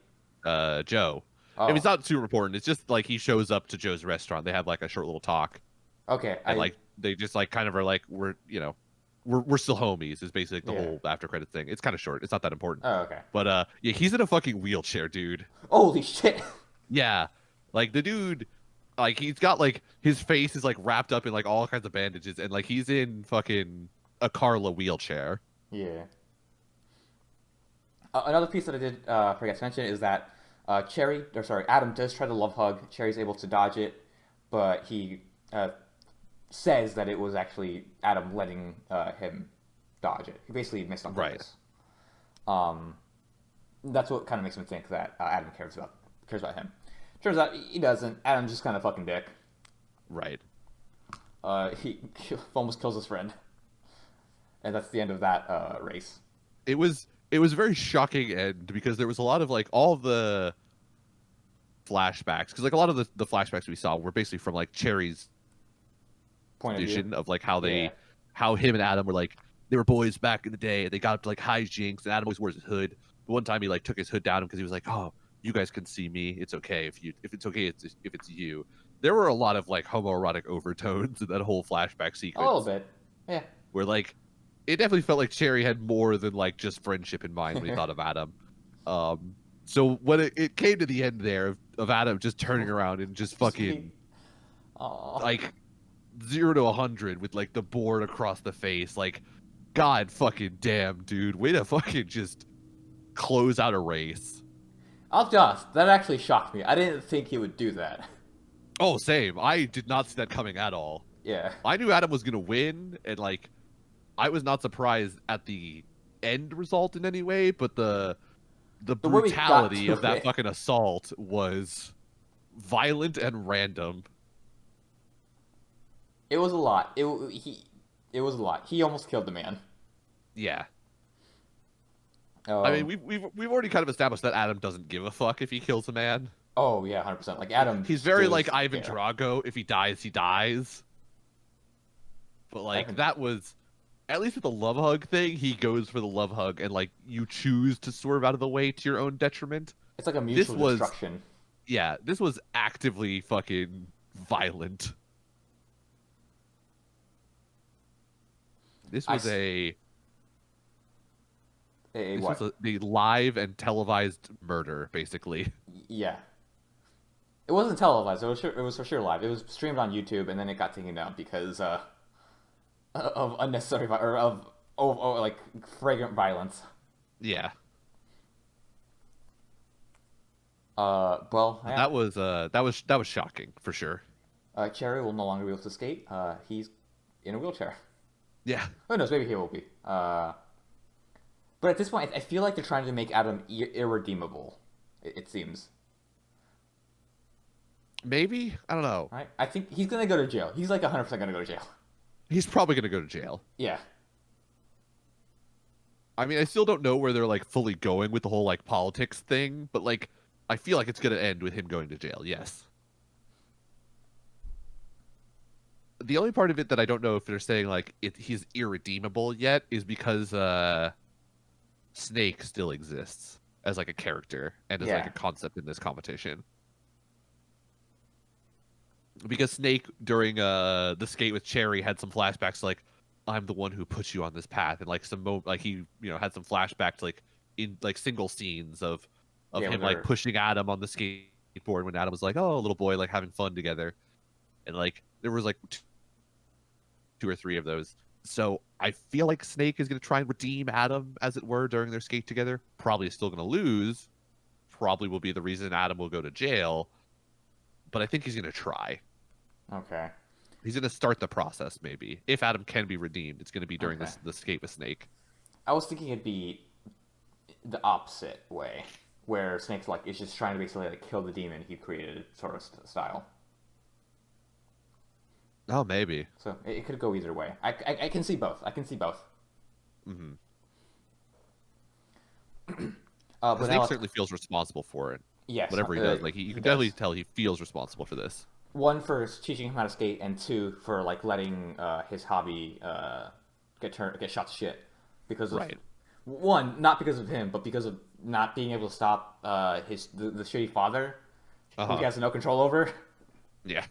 Joe. Oh. It's not super important. It's just like he shows up to Joe's restaurant. They have like a short little talk. Okay. And like they just like kind of are like we're still homies is basically the whole after credit thing. It's kind of short. It's not that important. Oh, okay. But yeah, he's in a fucking wheelchair, dude. Holy shit. Yeah. Like the dude like he's got like his face is like wrapped up in like all kinds of bandages and like he's in fucking a Carla wheelchair. Yeah. Another piece that I did forget to mention is that Adam does try to love hug. Cherry's able to dodge it, but he says that it was actually Adam letting him dodge it. He basically missed on purpose. Right. That's what kind of makes me think that Adam cares about him. Turns out he doesn't. Adam's just kind of fucking dick. Right. He almost kills his friend, and that's the end of that race. It was a very shocking end because there was a lot of like all of the flashbacks because like a lot of the flashbacks we saw were basically from like Cherry's point vision of like how him and Adam were like they were boys back in the day and they got up to like hijinks and Adam always wears his hood. But one time he like took his hood down because he was like, oh, you guys can see me. It's okay if it's okay if it's you. There were a lot of like homoerotic overtones in that whole flashback sequence. A little bit, yeah. Where like it definitely felt like Cherry had more than like just friendship in mind when he thought of Adam. So when it came to the end there of Adam just turning around and just fucking like 0 to 100 with like the board across the face, like god fucking damn, dude, way to fucking just close out a race. I'll be honest, that actually shocked me. I didn't think he would do that. Oh, same. I did not see that coming at all. Yeah. I knew Adam was gonna win, and like I was not surprised at the end result in any way, but the brutality of that fucking assault was violent and random. It was a lot. It was a lot. He almost killed the man. Yeah. I mean, we've already kind of established that Adam doesn't give a fuck if he kills a man. Oh yeah, 100%. Like Adam, he's very like Ivan Drago. If he dies, he dies. But like that was, at least with the love hug thing, he goes for the love hug, and like you choose to swerve out of the way to your own detriment. It's like a mutual destruction. Yeah, this was actively fucking violent. This was the live and televised murder, basically. Yeah. It wasn't televised. It was for sure live. It was streamed on YouTube, and then it got taken down because of unnecessary of like fragrant violence. Yeah. Well, yeah. that was shocking for sure. Cherry will no longer be able to skate. He's in a wheelchair. Yeah. Who knows? Maybe he will be. But at this point, I feel like they're trying to make Adam irredeemable. It seems. Maybe? I don't know. Right? I think he's gonna go to jail. He's like 100% gonna go to jail. He's probably gonna go to jail. Yeah. I mean, I still don't know where they're like fully going with the whole like politics thing, but like I feel like it's gonna end with him going to jail. Yes. the only part of it that I don't know if they're saying like he's irredeemable yet is because Snake still exists as like a character and as like Yeah. a concept in this competition. Because Snake during the skate with Cherry had some flashbacks like I'm the one who put you on this path, and like like he had some flashbacks like in like single scenes of Yeah, when him like they're pushing Adam on the skateboard when Adam was like, oh, a little boy like having fun together, and like there was like two or three of those. So I feel like Snake is going to try and redeem Adam, as it were, during their skate together. Probably still going to lose. Probably will be the reason Adam will go to jail. But I think he's going to try. okay. He's going to start the process, maybe. If Adam can be redeemed, it's going to be during Okay. the skate with Snake. I was thinking it'd be the opposite way, where Snake's like is just trying to basically like kill the demon he created, sort of style. Oh, maybe. So it could go either way. I can see both. I can see both. Mm-hmm. But Snake now, certainly feels responsible for it. yes, Whatever he does, like you he can does. definitely tell he feels responsible for this. One for teaching him how to skate, and two for like letting his hobby get shot to shit because of Right. one, not because of him, but because of not being able to stop the shitty father who Uh-huh. he has no control over Yeah.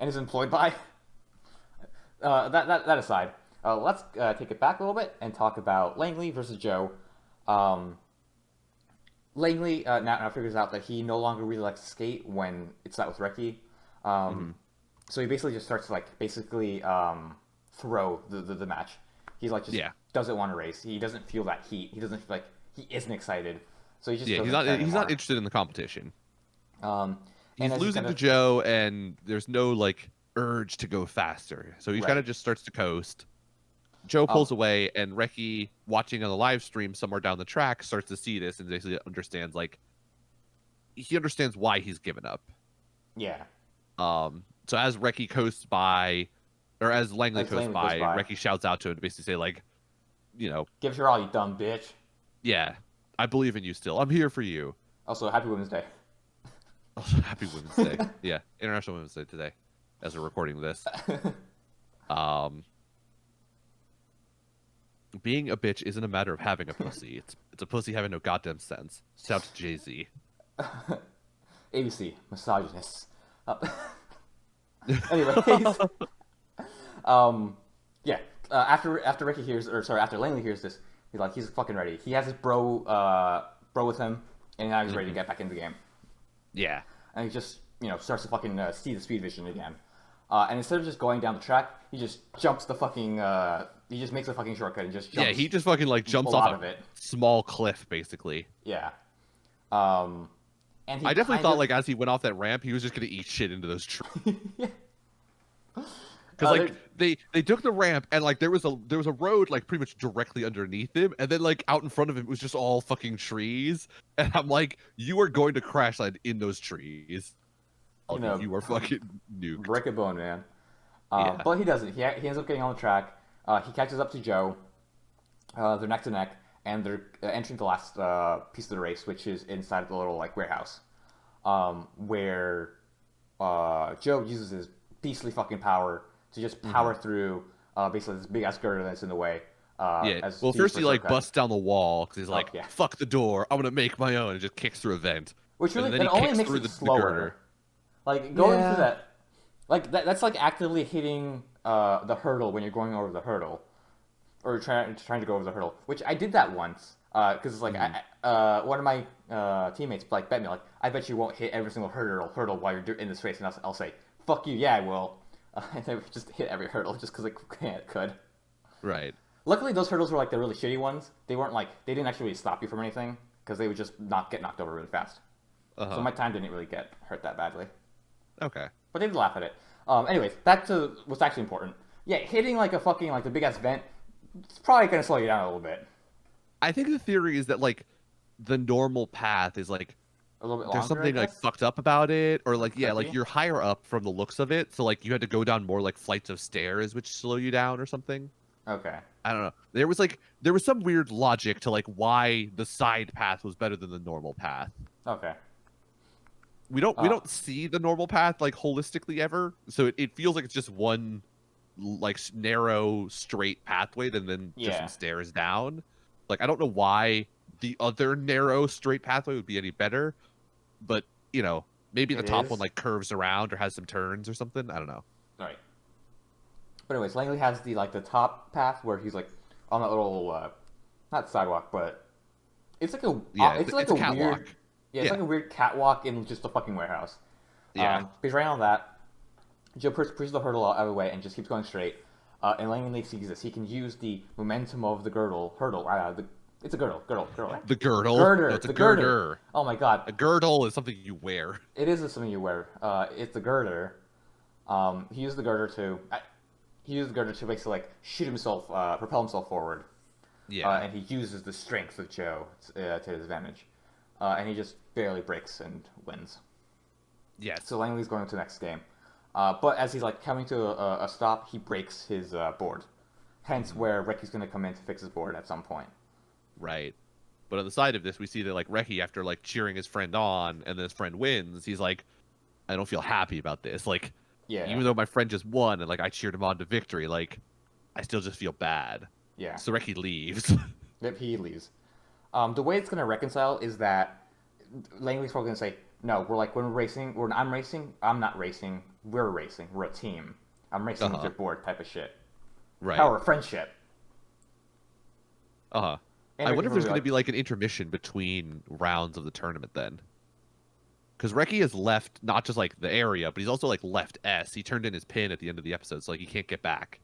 and is employed by. That aside, let's take it back a little bit and talk about Langley versus Joe. Langley now figures out that he no longer really likes to skate when it's not with Reki. Mm-hmm. So he basically just starts to like basically throw the match. He's like just Yeah. doesn't want to race. He doesn't feel that heat. He doesn't feel like he isn't excited. So he just Yeah, doesn't care he's anymore. not interested in the competition. And He's as he losing kind to of Joe, and there's no like urge to go faster. So he kind right. of just starts to coast. Joe Um, pulls away, and Reki, watching on the live stream somewhere down the track, starts to see this and basically understands like he understands why he's given up. yeah. So as Reki coasts by, or as Langley As coasts Langley goes by, by, Reki shouts out to him to basically say like, give it your all, you dumb bitch. yeah, I believe in you still. I'm here for you. Also, Happy Women's Day. Also, happy Women's Day. Yeah, International Women's Day today, as we're recording this. Um, being a bitch isn't a matter of having a pussy. It's a pussy having no goddamn sense. Shout to Jay-Z. ABC, misogynists. Anyways, yeah. After Ricky hears, or sorry, after Langley hears this, he's fucking ready. He has his bro with him, and now he's ready to get back in the game. Yeah. And he just starts to fucking see the speed vision again. And instead of just going down the track, he just jumps the fucking. He just makes a fucking shortcut and just jumps. Yeah, he just fucking like jumps a lot off of it. Small cliff, basically. Yeah. And he I definitely kind thought of- like as he went off that ramp, he was just gonna eat shit into those trees. yeah. Because like they took the ramp and like there was a road like pretty much directly underneath him, and then like out in front of him was just all fucking trees, and I'm like, you are going to crash land in those trees. You are fucking nuked. Break a bone, man. Yeah. But he doesn't. He ends up getting on the track. He catches up to Joe. They're neck to neck, and they're entering the last piece of the race, which is inside the little like warehouse, where Joe uses his beastly fucking power to just power through basically this big ass girder that's in the way. Yeah. Well, first he like busts down the wall because he's like, yeah. "Fuck the door! I'm gonna make my own," and just kicks through a vent. Which really and then it he only kicks makes through it the slower. girder. Like going Yeah. through that, like that's like actively hitting the hurdle when you're going over the hurdle, or trying to go over the hurdle. Which I did that once because it's like one of my teammates like bet me like I bet you won't hit every single hurdle while you're in this race, and I'll say fuck you, yeah I will, and then just hit every hurdle just because I could. Right. Luckily, those hurdles were like the really shitty ones. They weren't like they didn't actually stop you from anything because they would just get knocked over really fast. Uh-huh. So my time didn't really get hurt that badly. Okay. But they did laugh at it. Anyways, back to what's actually important. Yeah, hitting like a fucking like the big ass vent, it's probably gonna slow you down a little bit. I think the theory is that like the normal path is like A little bit longer. there's something I like guess? fucked up about it, or like yeah, Could like be. you're higher up from the looks of it, so like you had to go down more like flights of stairs, which slow you down or something. Okay. I don't know. There was some weird logic to like why the side path was better than the normal path. Okay. we don't see the normal path like holistically ever, so it feels like it's just one like narrow straight pathway, then just some Yeah, stairs down. Like I don't know why the other narrow straight pathway would be any better, but maybe the it top one is. like curves around or has some turns or something. I don't know. Right. But anyways, Langley has the top path where he's like on that little not sidewalk, but it's like a Yeah, it's like it's a a catwalk. weird yeah, it's Yeah, like a weird catwalk in just a fucking warehouse. yeah. He's right on that. Joe pushes the hurdle out of the way and just keeps going straight. And Langley sees this. He can use the momentum of the hurdle. It's a girdle, right? The girdle. No, Girder, it's a the girder. girder. Oh my god, A girdle is something you wear. it is something you wear. It's the girder. He used the girder to. He used the girder to basically like shoot himself, propel himself forward. Yeah. And he uses the strength of Joe to his advantage. And he just barely breaks and wins. Yes. So Langley's going to the next game. But as he's like coming to a stop, he breaks his board. Hence, where Ricky's going to come in to fix his board at some point. Right. But on the side of this, we see that like Reki, after like cheering his friend on, and then his friend wins, he's like, I don't feel happy about this. Like, Yeah, even though my friend just won and like I cheered him on to victory, like, I still just feel bad. yeah. So Reki leaves. Yep, he leaves. The way it's going to reconcile is that Langley's probably going to say, no, when we're racing, when I'm racing, I'm not racing, we're racing, we're a team. I'm racing with Uh-huh. your board type of shit. Right. Power of friendship. Uh-huh. And I wonder if there's going to like, be like an intermission between rounds of the tournament then. Because Reki has left not just like the area, but he's also like left S. He turned in his pin at the end of the episode, so like he can't get back.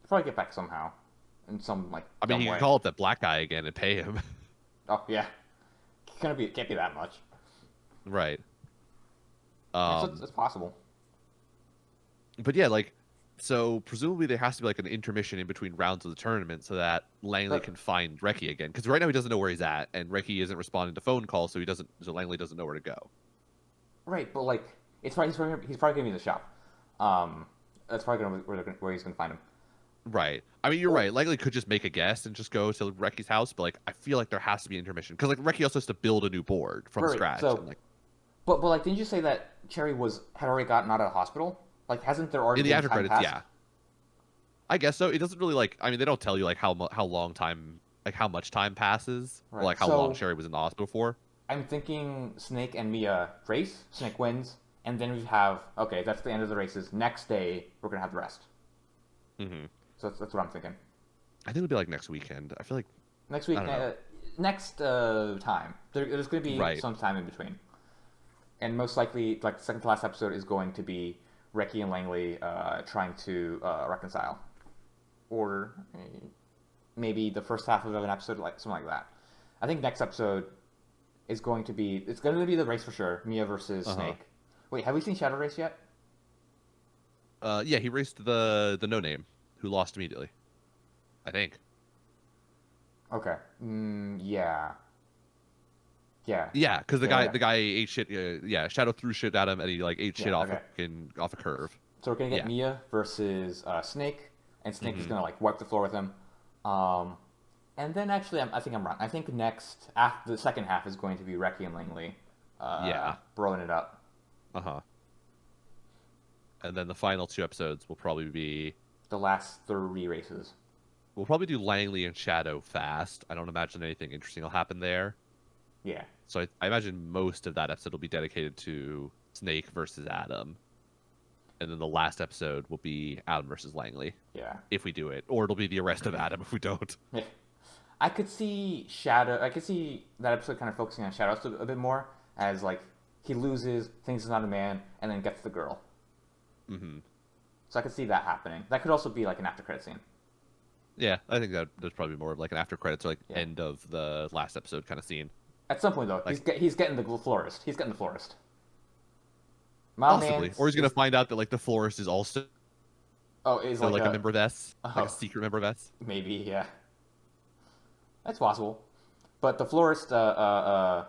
probably get back somehow. In some, like, I mean, dumb he way. can call up that black guy again and pay him. Oh, yeah. Can't be that much. Right. It's possible. But yeah, like, so presumably there has to be like an intermission in between rounds of the tournament so that Langley But- can find Reki again. Because right now he doesn't know where he's at, and Reki isn't responding to phone calls, so Langley doesn't know where to go. Right, but like, he's probably gonna be in the shop. That's probably gonna be where he's gonna find him. Right. I mean, you're right. Langley could just make a guess and just go to Reki's house, but like, I feel like there has to be intermission because like Reki also has to build a new board from Right, scratch. so- And, like, But like, didn't you say that Cherry had already gotten out of the hospital? Like, hasn't there already in the been after time credits, passed? yeah. I guess so. It doesn't really like. I mean, they don't tell you like how long time, like how much time passes, or Right, like how so- long Sherry was in the hospital for. I'm thinking Snake and Mia race. Snake wins, and then we have that's the end of the races. Next day we're gonna have the rest. Mm-hmm. So that's what I'm thinking. I think it'll be like next weekend. I feel like Next week, I don't know. next time. There's going to be Right. some time in between, and most likely, like the second to last episode is going to be Reki and Langley trying to reconcile, or maybe the first half of an episode, like something like that. I think next episode is going to be the race for sure. Mia versus Uh-huh. Snake. Wait, have we seen Shadow Race yet? yeah, he raced the no name who lost immediately. I think. Okay. Yeah. Yeah. Yeah, because Yeah, yeah. the guy ate shit. Yeah, Shadow threw shit at him, and he like ate shit Yeah, off okay. off a curve. So we're gonna get Yeah. Mia versus Snake, and Snake is Mhm. gonna like wipe the floor with him. And then actually, I think I'm wrong. I think next after the second half is going to be Reki and Langley. Yeah. Blowing it up. Uh huh. And then the final two episodes will probably be. The last 3 races. We'll probably do Langley and Shadow fast. I don't imagine anything interesting will happen there. Yeah. So I imagine most of that episode will be dedicated to Snake versus Adam. And then the last episode will be Adam versus Langley, Yeah. if we do it. Or it'll be the arrest of Adam if we don't. Yeah. I could see Shadow. I could see that episode kind of focusing on Shadow a bit more, as like he loses, thinks he's not a man, and then gets the girl. Mm-hmm. So I could see that happening. That could also be like an after credit scene. Yeah, I think that there's probably more of like an after credits or like Yeah. end of the last episode kind of scene. At some point though, Like- he's getting the florist. He's getting the florist. My Possibly. man Or he's going to is- find out that like the florist is also is like a member of S. Like Oh. a secret member of S. Maybe, yeah. That's possible. But the florist, they're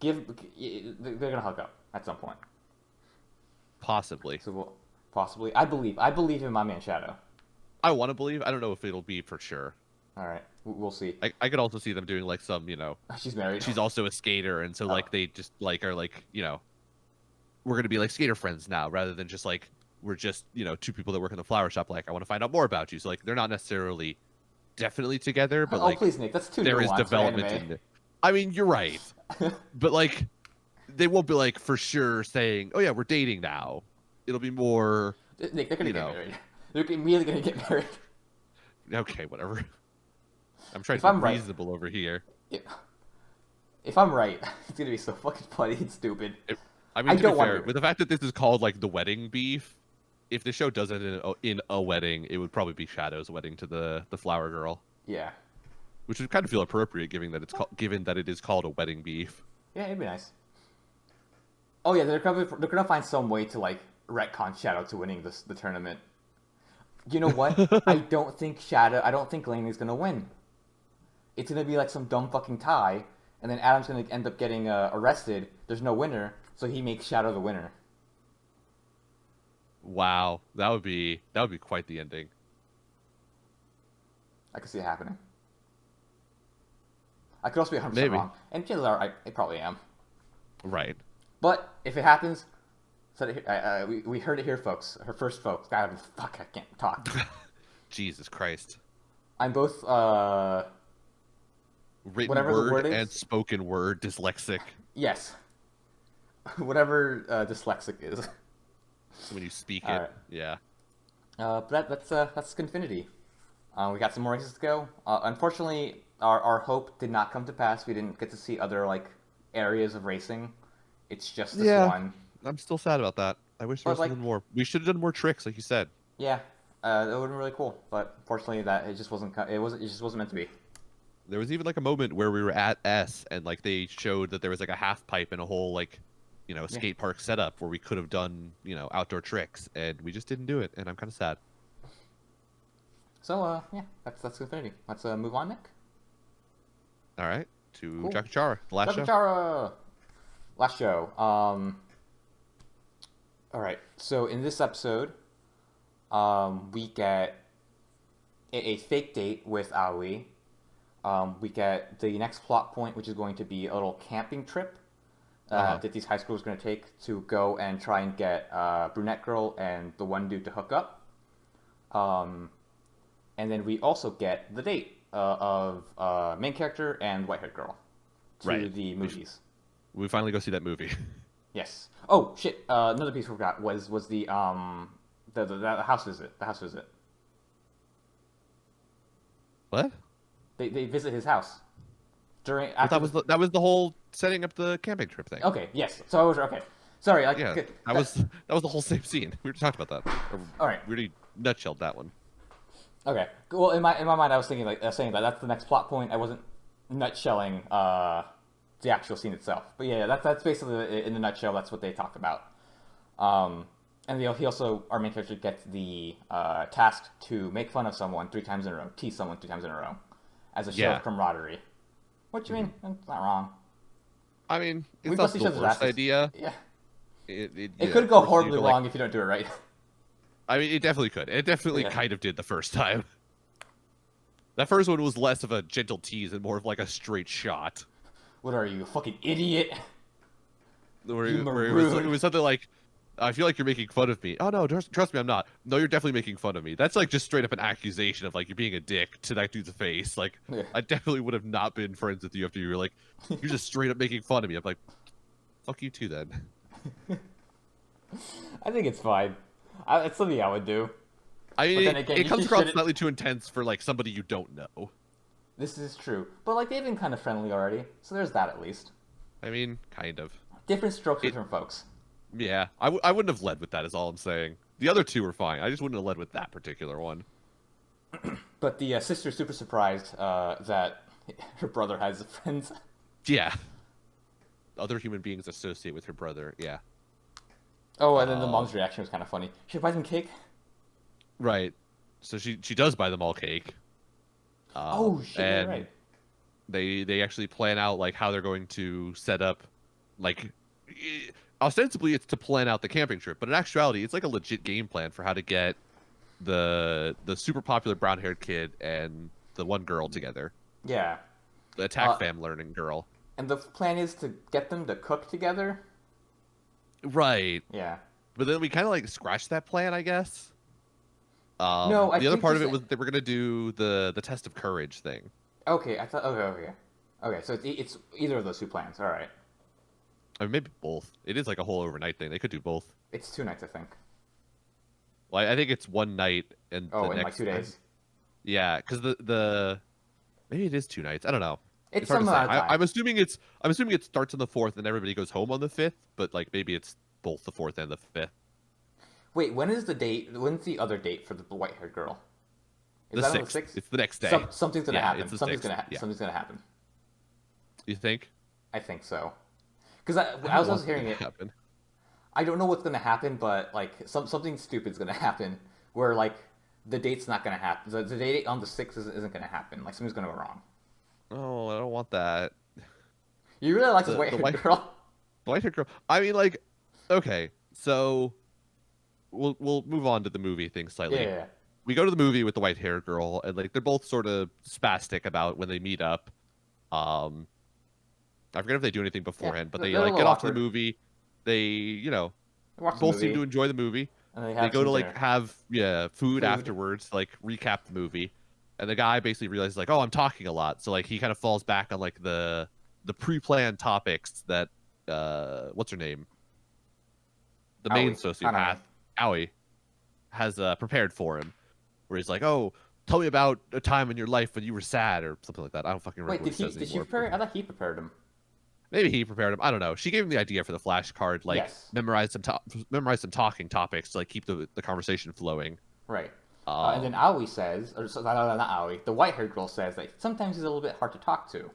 gonna hook up at some point. Possibly. So possibly, I believe in my man Shadow. I want to believe. I don't know if it'll be for sure. All right, we'll see. I could also see them doing like some, She's married. she's also a skater, and so Oh. like they just like are like, we're gonna be like skater friends now, rather than just like we're just two people that work in the flower shop. Like I want to find out more about you. So like they're not necessarily definitely together, but Oh, like please, Nick. That's too there is nuanced for development anime. in it. I mean, you're right, but like they won't be like for sure saying, "Oh yeah, we're dating now." It'll be more, Nick, they're gonna you get know, married. They're immediately gonna get married. okay, whatever. I'm trying If to be I'm right, reasonable over here. if I'm right, it's gonna be so fucking funny and stupid. I I mean, to be don't want fair, to. with the fact that this is called like the wedding beef, if the show does it in a wedding, it would probably be Shadow's wedding to the flower girl, Yeah. which would kind of feel appropriate given that it is called a wedding beef. Yeah, it'd be nice. Oh yeah, they're gonna find some way to like retcon Shadow to winning the tournament. You know what? I don't think Laney's gonna win. It's gonna be like some dumb fucking tie, and then Adam's gonna end up getting arrested. There's no winner, so he makes Shadow the winner. Wow, that would be quite the ending. I could see it happening. I could also be 100% Maybe. wrong, and chances are I probably am. Right. But if it happens, we heard it here, folks. Her first, folks. God, fuck, I can't talk. Jesus Christ. I'm both Written whatever the word word is. and spoken word dyslexic. Yes. Whatever dyslexic is. So when you speak it, Alright. yeah. But that's Infinity. We got some more races to go. Unfortunately, our hope did not come to pass. We didn't get to see other like areas of racing. It's just this Yeah. one. I'm still sad about that. I wish there But, was like- something more. We should have done more tricks, like you said. Yeah, that would have been really cool. But unfortunately, that it just wasn't. It just wasn't meant to be. There was even like a moment where we were at S and like they showed that there was like a half pipe and a whole like, skate park setup where we could have done, outdoor tricks, and we just didn't do it, and I'm kind of sad. So yeah, that's Infinity. Let's move on, Nick. All right, to Cool. Jakachara, the last show. Chara! Last show. All right. So in this episode, we get a fake date with Aoi. We get the next plot point, which is going to be a little camping trip that these high schoolers are going to take to go and try and get brunette girl and the one dude to hook up. And then we also get the date of main character and white-haired girl to Right. the movies. We finally go see that movie. Yes. Oh shit! Another piece we forgot was the house visit. The house visit. What? They visit his house during. But After that was the whole setting up the camping trip thing. Okay. Yes. So I was okay. Sorry. Like, Yeah, that was the whole same scene. We were talking about that. All right. We already nutshelled that one. Okay. Well, in my mind, I was thinking like saying that that's the next plot point. I wasn't nutshelling the actual scene itself. But yeah, that's basically in the nutshell. That's what they talk about. And he also, our main character gets the task to make fun of someone 3 times in a row, tease someone 3 times in a row, as a show Yeah. of camaraderie. What you mean? It's not wrong. I mean, it's We not bust the each other's worst asses. idea. Yeah. It It yeah, could go forces you horribly to, like- wrong if you don't do it right. I mean, it definitely could. It definitely Yeah. kind of did the first time. That first one was less of a gentle tease and more of like a straight shot. What are you, a fucking idiot? Where You it maroon. was something like, I feel like you're making fun of me. Oh no, trust me, I'm not. No, you're definitely making fun of me. That's like just straight up an accusation of like you're being a dick to that dude's face. Like, Yeah. I definitely would have not been friends with you after you were like, you're just straight up making fun of me. I'm like, fuck you too then. I think it's fine. It's something I would do. I mean, But then again, it you comes just across shouldn't- slightly too intense for like somebody you don't know. This is true. But like they've been kind of friendly already, so there's that at least. I mean, kind of. Different strokes for different folks. Yeah, I wouldn't have led with that. Is all I'm saying. The other two were fine. I just wouldn't have led with that particular one. But the sister's super surprised that her brother has friends. Yeah. Other human beings associate with her brother. Yeah. Oh, and then the mom's reaction was kind of funny. She buys him cake. Right. So she does buy them all cake. Oh shit! You're and right. they actually plan out like how they're going to set up, like, ostensibly it's to plan out the camping trip, but in actuality it's like a legit game plan for how to get the super popular brown haired kid and the one girl together, Yeah. the attack Uh, fam learning girl. and the plan is to get them to cook together. Right. Yeah. But then we kind of like scratched that plan, I guess. No, I The other think part of this. it was they were gonna do the test of courage thing. Okay, I thought. Okay. So it's either of those two plans. All right. I mean, maybe both. It is like a whole overnight thing. They could do both. It's 2 nights, I think. Well, I think it's one night and the Oh, in like next. 2 days. Yeah, because the maybe it is 2 nights. I don't know. It's It's hard to some say. amount of time. I'm assuming it starts on the fourth and everybody goes home on the fifth. But like maybe it's both the fourth and the fifth. Wait, when is the date? When's the other date for the white-haired girl? Is The that on the sixth. 6th? It's the next day. Something's gonna Yeah, happen. it's the Something's 6th. gonna Yeah. something's gonna happen. You think? I think so. Because I don't as I want was that hearing to it, happen. I don't know what's gonna happen, but like something stupid's gonna happen where like the date's not gonna happen. The date on the 6th isn't gonna happen. Like something's gonna go wrong. Oh, I don't want that. You really like this The white-haired white girl? the white haired girl. I mean, like, okay, so we'll move on to the movie thing slightly. Yeah. We go to the movie with the white haired girl, and like they're both sort of spastic about when they meet up. Um, I forget if they do anything beforehand, but They're they a like little get off to the awkward. movie. They, Watch the both seem movie to enjoy the movie. and they They have go some to dinner. like have food Food. afterwards, to, like recap the movie, and the guy basically realizes like, oh, I'm talking a lot, so like he kind of falls back on like the pre-planned topics that what's her name, the main Aoi. sociopath, Hanami. Aoi, has prepared for him, where he's like, oh, tell me about a time in your life when you were sad or something like that. I don't fucking remember Wait, what he says did she anymore. prepare? I thought he prepared him. Maybe he prepared him. I don't know. She gave him the idea for the flashcard, like Yes. memorize some talking topics to like keep the conversation flowing. Right. And then Um, Aoi says, or not Aoi, the white-haired girl says that sometimes he's a little bit hard to talk to.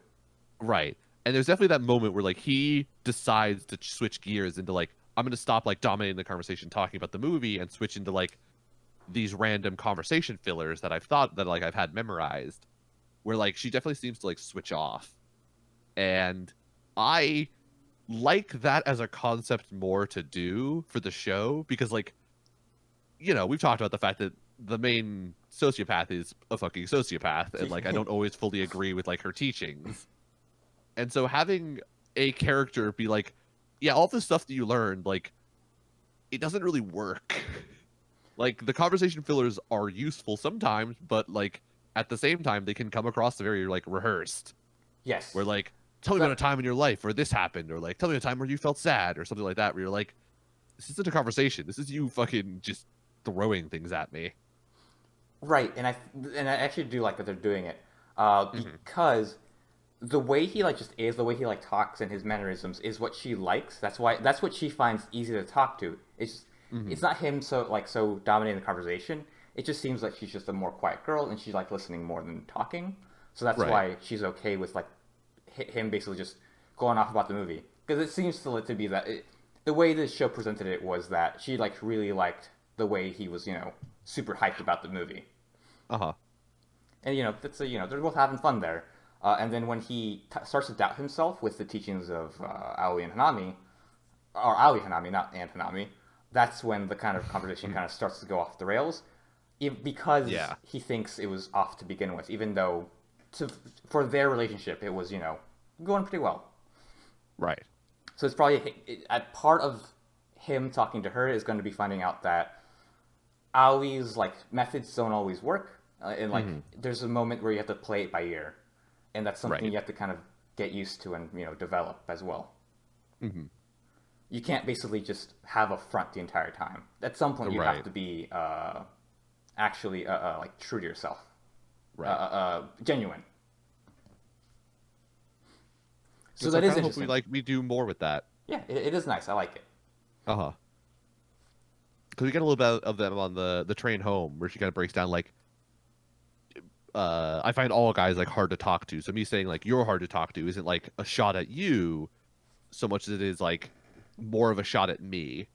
right. And there's definitely that moment where like he decides to switch gears into like I'm gonna stop like dominating the conversation talking about the movie and switch into like these random conversation fillers that I've thought that like I've had memorized, where like she definitely seems to like switch off. And I like that as a concept more to do for the show because like we've talked about the fact that the main sociopath is a fucking sociopath and like I don't always fully agree with like her teachings. And so having a character be like, yeah, all this stuff that you learned, like it doesn't really work. Like the conversation fillers are useful sometimes, but like at the same time they can come across very like rehearsed. Yes. Where like tell me So- about a time in your life where this happened, or like tell me a time where you felt sad or something like that, where you're like, this isn't a conversation. This is you fucking just throwing things at me. Right, and I actually do like that they're doing it, because the way he like just is, the way he like talks and his mannerisms is what she likes. That's what she finds easy to talk to. It's not him so dominating the conversation. It just seems like she's just a more quiet girl and she's like listening more than talking. So that's Right. why she's okay with like him basically just going off about the movie, because it seems to be that the way the show presented it was that she like really liked the way he was super hyped about the movie. Uh-huh. And they're both having fun there. And then when he starts to doubt himself with the teachings of Aoi and Hanami, or Aoi Hanami, not Aunt Hanami, that's when the kind of conversation kind of starts to go off the rails, because Yeah. he thinks it was off to begin with, even though for their relationship it was going pretty well. Right. So it's probably a part of him talking to her is going to be finding out that Aoi's like methods don't always work, and like there's a moment where you have to play it by ear, and that's something Right. you have to kind of get used to and develop as well. Mm-hmm. You can't basically just have a front the entire time. At some point, you have Right. to be actually like true to yourself, Right. genuine. So Which that I is kinda hope interesting. we do more with that. Yeah, it is nice. I like it. Uh-huh. Because we get a little bit of them on the train home, where she kind of breaks down like, I find all guys like hard to talk to. So me saying like you're hard to talk to isn't like a shot at you, so much as it is like more of a shot at me,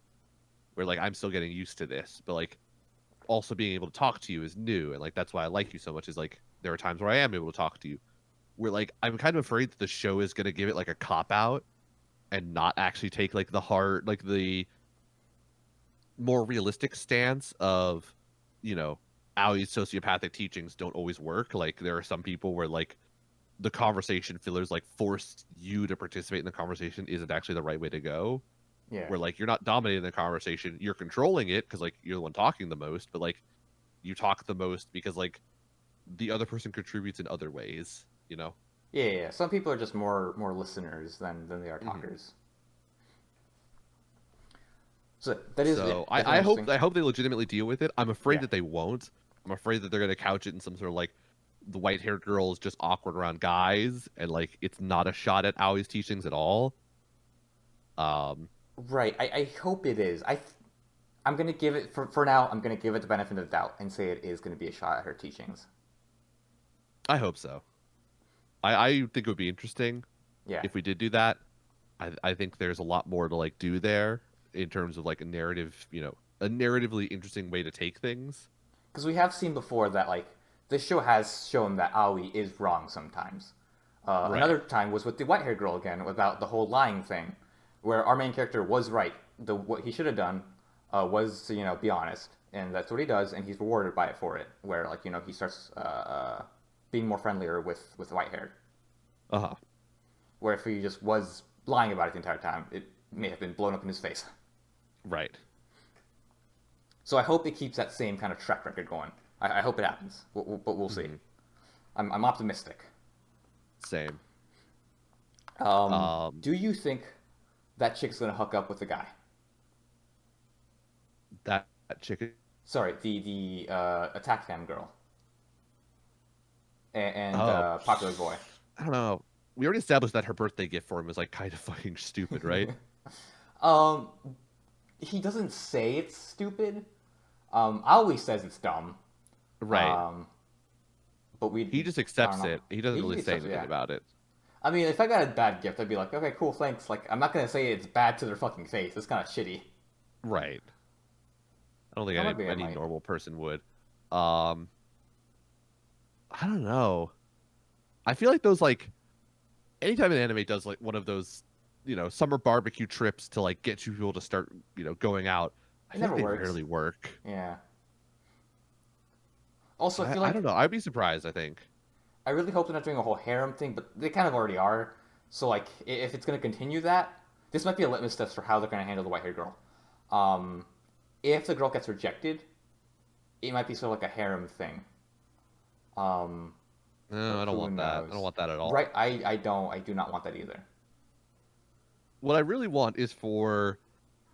where like I'm still getting used to this, but like also being able to talk to you is new, and like that's why I like you so much. Is like there are times where I am able to talk to you, where like I'm kind of afraid that the show is gonna give it like a cop out and not actually take like the more realistic stance of, you know, Aoi's sociopathic teachings don't always work. Like there are some people where like the conversation fillers like force you to participate in the conversation isn't actually the right way to go. Yeah. Where like you're not dominating the conversation, you're controlling it because like you're the one talking the most, but like you talk the most because like the other person contributes in other ways, you know? Yeah. Some people are just more listeners than they are Hmm. talkers. So that is, yeah, So definitely interesting. I hope they legitimately deal with it. I'm afraid Yeah. that they won't. I'm afraid that they're gonna couch it in some sort of like the white haired girl is just awkward around guys and like it's not a shot at Aoi's teachings at all. Um Right. I hope it is. I'm gonna give it for now. I'm gonna give it the benefit of the doubt and say it is gonna be a shot at her teachings. I hope so. I think it would be interesting Yeah. if we did do that. I think there's a lot more to like do there in terms of like a narrative, you know, a narratively interesting way to take things. Because we have seen before that like this show has shown that Aoi is wrong sometimes. Right. Another time was with the white haired girl again about the whole lying thing, where our main character was right. What he should have done was to be honest, and that's what he does, and he's rewarded by it for it. Where like he starts being more friendlier with white haired. Uh-huh. Where if he just was lying about it the entire time, it may have been blown up in his face. Right. So I hope it keeps that same kind of track record going. I hope it happens, but we'll see. Hmm. I'm optimistic. Same. Do you think that chick's gonna hook up with the guy? That chicken. Sorry, the attack fam girl and Oh, popular boy. I don't know. We already established that her birthday gift for him was like kind of fucking stupid, right? um, he doesn't say it's stupid. Always says it's dumb. Right. Um, but He just I don't accepts know. it. He doesn't really He say accepts it, anything yeah. about it. I mean, if I got a bad gift, I'd be like, okay, cool, thanks. Like, I'm not gonna say it's bad to their fucking face. It's kind of shitty. Right. I don't think Or maybe I any might. normal person would. Um, I don't know. I feel like those like anytime an anime does like one of those, you know, summer barbecue trips to like get you people to start, you know, going out, I It feel like never they works. rarely work. Yeah. Also, I feel I like don't know. I'd be surprised, I think. I really hope they're not doing a whole harem thing, but they kind of already are. So like, if it's gonna continue that, this might be a litmus test for how they're gonna handle the white-haired girl. Um, if the girl gets rejected, it might be sort of like a harem thing. Um, No, but I don't who want that. I don't knows? want that at all. Right? I do not want that either. What I really want is for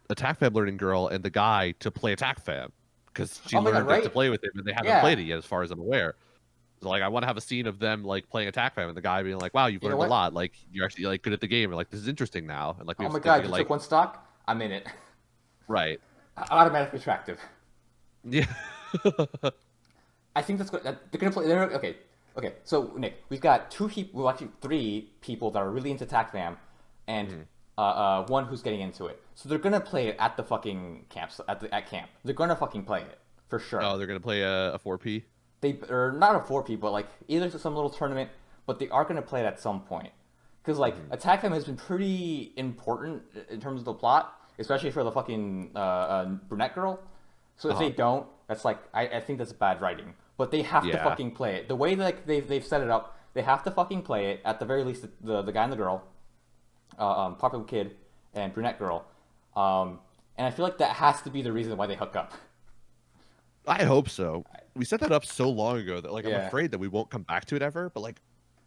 Attack Fam Learning Girl and the guy to play Attack Fam because she Oh my god, learned it to right? play with him and they haven't Yeah. played it yet, as far as I'm aware. So like, I want to have a scene of them like playing Attack Fam and the guy being like, "Wow, you've You know learned a what? lot. Like, you're actually like good at the game. And like, this is interesting now." And like, we Oh have my them be god, you took like, one stock. I'm in it. "Right, Automatically attractive. yeah, I think that's good. They're gonna play. Okay. Okay. So Nick, we've got two people. Well, actually, three people that are really into TACFAM, and Mhm. one who's getting into it. So they're gonna play it at the fucking camp. At camp, they're gonna fucking play it for sure. oh, they're gonna play a 4P." They or not a 4P, but like either some little tournament. But they are gonna play it at some point. Because like Hmm. Attack Fam has been pretty important in terms of the plot, especially for the fucking brunette girl. So if Uh-huh. they don't, that's like I think that's bad writing. But they have to Yeah. fucking play it. The way like they've set it up, they have to fucking play it at the very least. The guy and the girl, popular kid and brunette girl, and I feel like that has to be the reason why they hook up. I hope so. We set that up so long ago that like I'm Yeah. afraid that we won't come back to it ever. But like,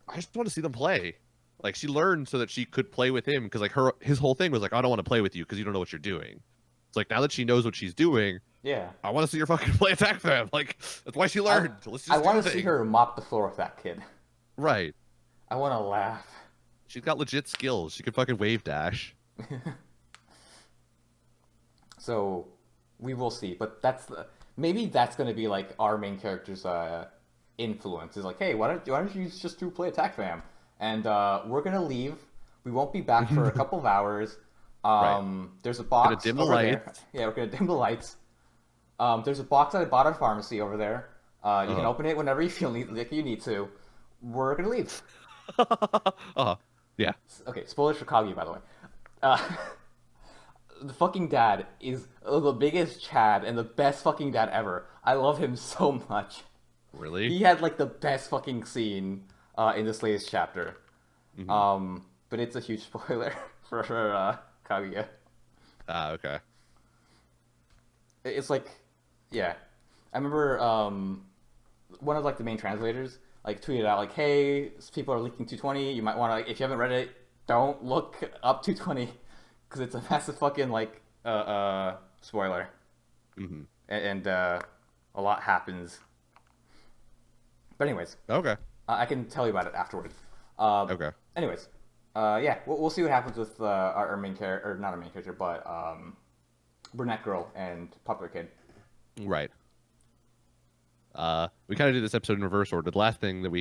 I just want to see them play. Like she learned so that she could play with him because like his whole thing was like, I don't want to play with you because you don't know what you're doing. It's like now that she knows what she's doing, Yeah. I want to see her fucking play Attack Fam. Like that's why she I learned. Let's I just do want the to see thing. her mop the floor with that kid. Right. I want to laugh. She's got legit skills. She could fucking wave dash. So we will see, but maybe that's gonna be like our main character's influence. Is like, hey, why don't you just do play Attack Fam? And we're gonna leave. We won't be back for a couple of hours. Right. There's a Gonna box dim the over there. lights. Yeah, we're gonna dim the lights. There's a box that I bought at a pharmacy over there. You can Uh-huh. open it whenever you feel like you need to. We're gonna leave. Uh-huh. Yeah. Okay, spoilers for Kagi, by the way. Uh, the fucking dad is the biggest Chad and the best fucking dad ever. I love him so much. Really? He had like the best fucking scene in this latest chapter. Hmm. But it's a huge spoiler for Kaguya. Ah, okay. It's like, yeah, I remember one of like the main translators like tweeted out like, "Hey, people are leaking 220. You might want to like, if you haven't read it, don't look up 220 because it's a massive fucking like spoiler Hmm. and a lot happens." But anyways, Okay. I can tell you about it afterwards. Uh, Okay. anyways, yeah, we'll see what happens with our main character, or not our main character, but brunette girl and popular kid. Right. We kind of did this episode in reverse order. The last thing that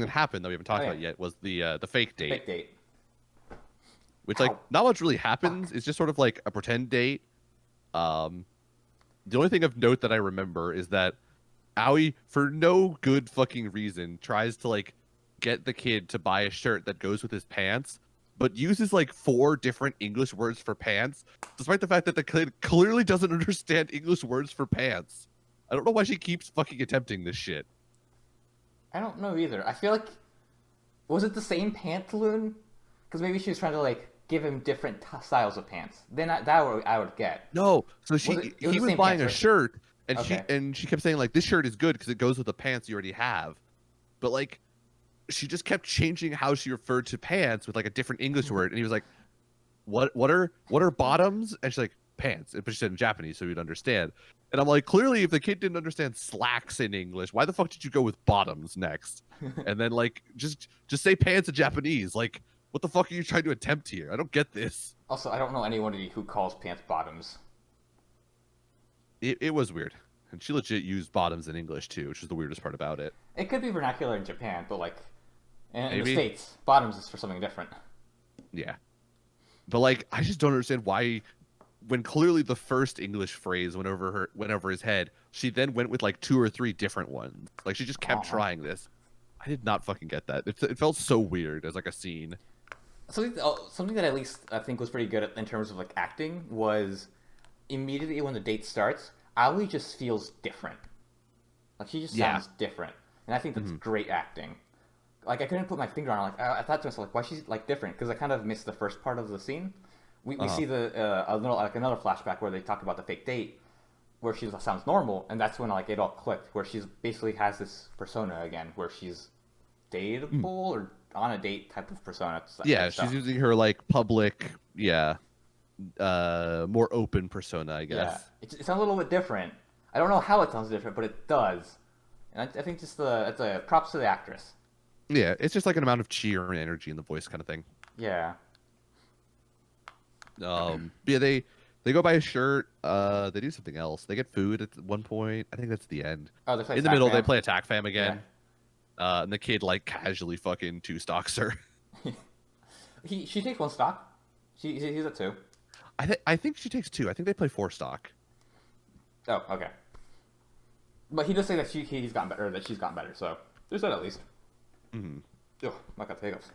happened that we haven't Oh talked yeah, about yet was the fake date, fake date. which like Ow, not much really fuck. happens. It's just sort of like a pretend date. Um, the only thing of note that I remember is that Aoi, for no good fucking reason, tries to like get the kid to buy a shirt that goes with his pants, but uses like four different English words for pants, despite the fact that the kid clearly doesn't understand English words for pants. I don't know why she keeps fucking attempting this shit. I don't know either. I feel like was it the same pantaloon? Because maybe she was trying to like give him different styles of pants. Then I would get. No, so Was it? It was he the was same buying pants, a right? shirt, Okay. and she kept saying like this shirt is good because it goes with the pants you already have, but like she just kept changing how she referred to pants with like a different English word, and he was like, what are bottoms?" And she's like, "Pants," but she said in Japanese so you'd understand. And I'm like, clearly, if the kid didn't understand slacks in English, why the fuck did you go with bottoms next? And then like just say pants in Japanese. Like, what the fuck are you trying to attempt here? I don't get this. Also, I don't know anyone who calls pants bottoms. It was weird, and she legit used bottoms in English too, which is the weirdest part about it. It could be vernacular in Japan, but like in the Maybe, states, bottoms is for something different. yeah, but like I just don't understand why when clearly the first English phrase went over his head, she then went with like two or three different ones. Like she just kept Aw. trying this. I did not fucking get that. It felt so weird as like a scene. Something that at least I think was pretty good in terms of like acting was immediately when the date starts, Ali just feels different. Like she just Yeah. sounds different, and I think that's Hmm. great acting. Like I couldn't put my finger on it. Like I thought to myself, like why she's like different? Because I kind of missed the first part of the scene. We Uh-huh. see another flashback where they talk about the fake date, where she sounds normal, and that's when like it all clicked. Where she's basically has this persona again, where she's dateable Mm. or on a date type of persona Yeah, type she's stuff. using her like public, yeah, more open persona, I Yeah, guess. it sounds a little bit different. I don't know how it sounds different, but it does. And I think just it's a props to the actress. Yeah, it's just like an amount of cheer and energy in the voice kind of thing. Yeah. But yeah, they go buy a shirt. They do something else. They get food at one point. I think that's the end. Oh, they play In the Attack middle, they Fam. play Attack Fam Yeah. again. And the kid like casually fucking two stocks her. She takes one stock. He's a two. I think she takes two. I think they play four stock. Oh, okay. But he does say that he's gotten better, or that she's gotten better. So there's that at least. Hmm. Oh, my God, the hiccups.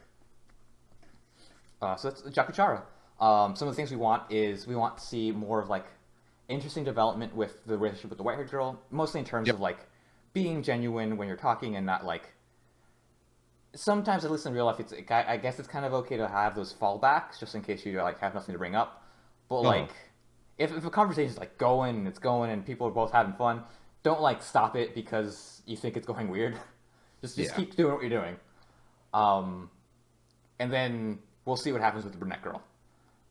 So that's Jakuchara. Some of the things we want is we want to see more of like interesting development with the relationship with the white-haired girl, mostly in terms Yep. of like being genuine when you're talking and not like. Sometimes, at least in real life, I guess it's kind of okay to have those fallbacks just in case you like have nothing to bring up. But Uh huh. like, if a conversation is like going and it's going and people are both having fun, don't like stop it because you think it's going weird. Just Yeah. keep doing what you're doing. Um, and then we'll see what happens with the brunette girl.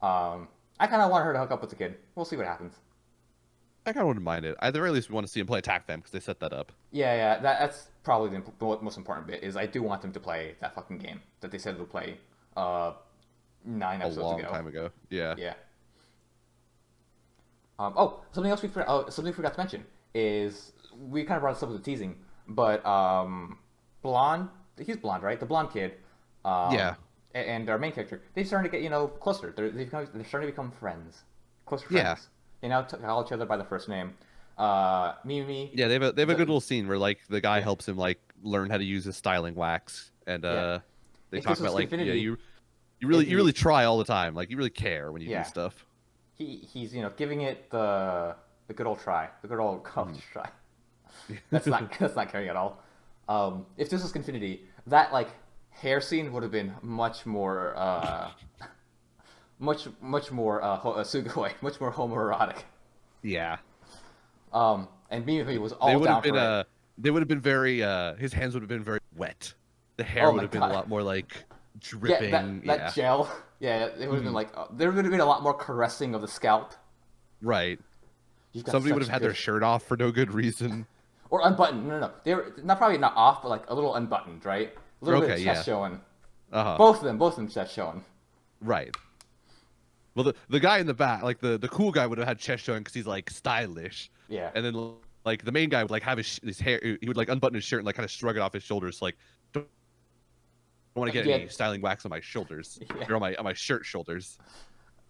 I kind of want her to hook up with the kid. We'll see what happens. I kind of wouldn't mind it. At the very least, we want to see him play Attack Fam because they set that up. Yeah, that's probably the most important bit. Is I do want them to play that fucking game that they said they'll play 9 episodes A long ago. time ago. Yeah. Yeah. Something we forgot to mention is we kind of brought this up with the teasing, but blonde, he's blonde, right? The blonde kid, Yeah. and our main character, they're starting to get closer. They're starting to become friends, closer Yeah. friends. They now call each other by the first name. Mimi, Yeah, they have a the, good little scene where like the guy yeah, helps him like learn how to use his styling wax, and yeah. they If talk this about was like yeah Infinity, you And you really try all the time. Like you really care when you do yeah, stuff. he's giving it the good old try, the good old college Mhm. try. That's not caring at all. If this was Confinity, that like hair scene would have been much more much more sugoi, much more homoerotic. Yeah. And Miyuhi was They all would have down been for it. they would have been very his hands would have been very wet. The hair Oh would my have been a god. lot more like Yeah, dripping. that Yeah. gel. Yeah, it would have been Mhm. like there would have been a lot more caressing of the scalp. Right. You've got Somebody would have such had their good shirt off for no good reason. or unbuttoned. No, no, no. They were not probably not off, but like a little unbuttoned, right? A little bit of Okay, chest yeah. showing. Uh-huh. Both of them chest showing. Right. Well, the guy in the back, like the cool guy would have had chest showing because he's like stylish, Yeah. and then like the main guy would like have his hair. He would like unbutton his shirt and like kind of shrug it off his shoulders, like don't want to get Yeah. any styling wax on my shoulders Yeah. or on my shirt shoulders.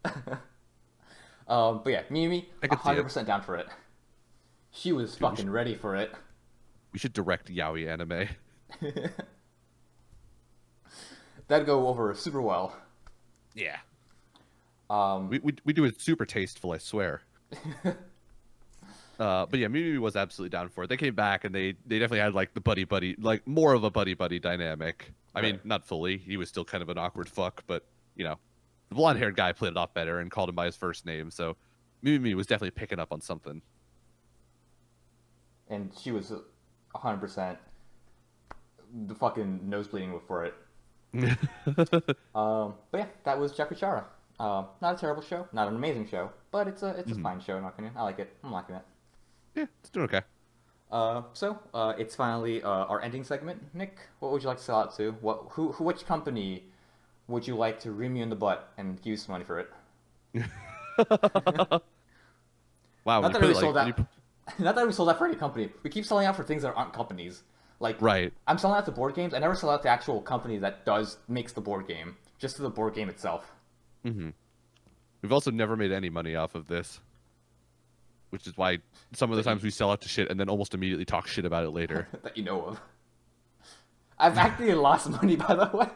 But yeah, Mimi, I could see it. 100% down for it. She was Dude, fucking ready for it. we should direct yaoi anime. That'd go over super well. Yeah. Um, We do it super tasteful, I swear. But yeah, Mimi was absolutely down for it. They came back and they definitely had like the buddy, like more of a buddy dynamic. I mean, right. not fully. He was still kind of an awkward fuck, but you know, the blonde haired guy played it off better and called him by his first name. So Mimi was definitely picking up on something. And she was 100% the fucking nose bleeding for it. But yeah, that was Jakuchara. Not a terrible show, not an amazing show, but it's a Mhm. fine show in my opinion. I like it. I'm liking it. Yeah, it's doing okay. It's finally our ending segment. Nick, what would you like to sell out to? Which company would you like to ream you in the butt and give you some money for it? Wow, when Not you that put we it like, sold when out. you, Not that we sold out for any company. We keep selling out for things that aren't companies. Like right. I'm selling out to board games. I never sell out to actual company that makes the board game, just to the board game itself. Hmm. We've also never made any money off of this, which is why some of the That you times we sell out to shit and then almost immediately talk shit about it later. that you know of. I've actually lost money, by the way,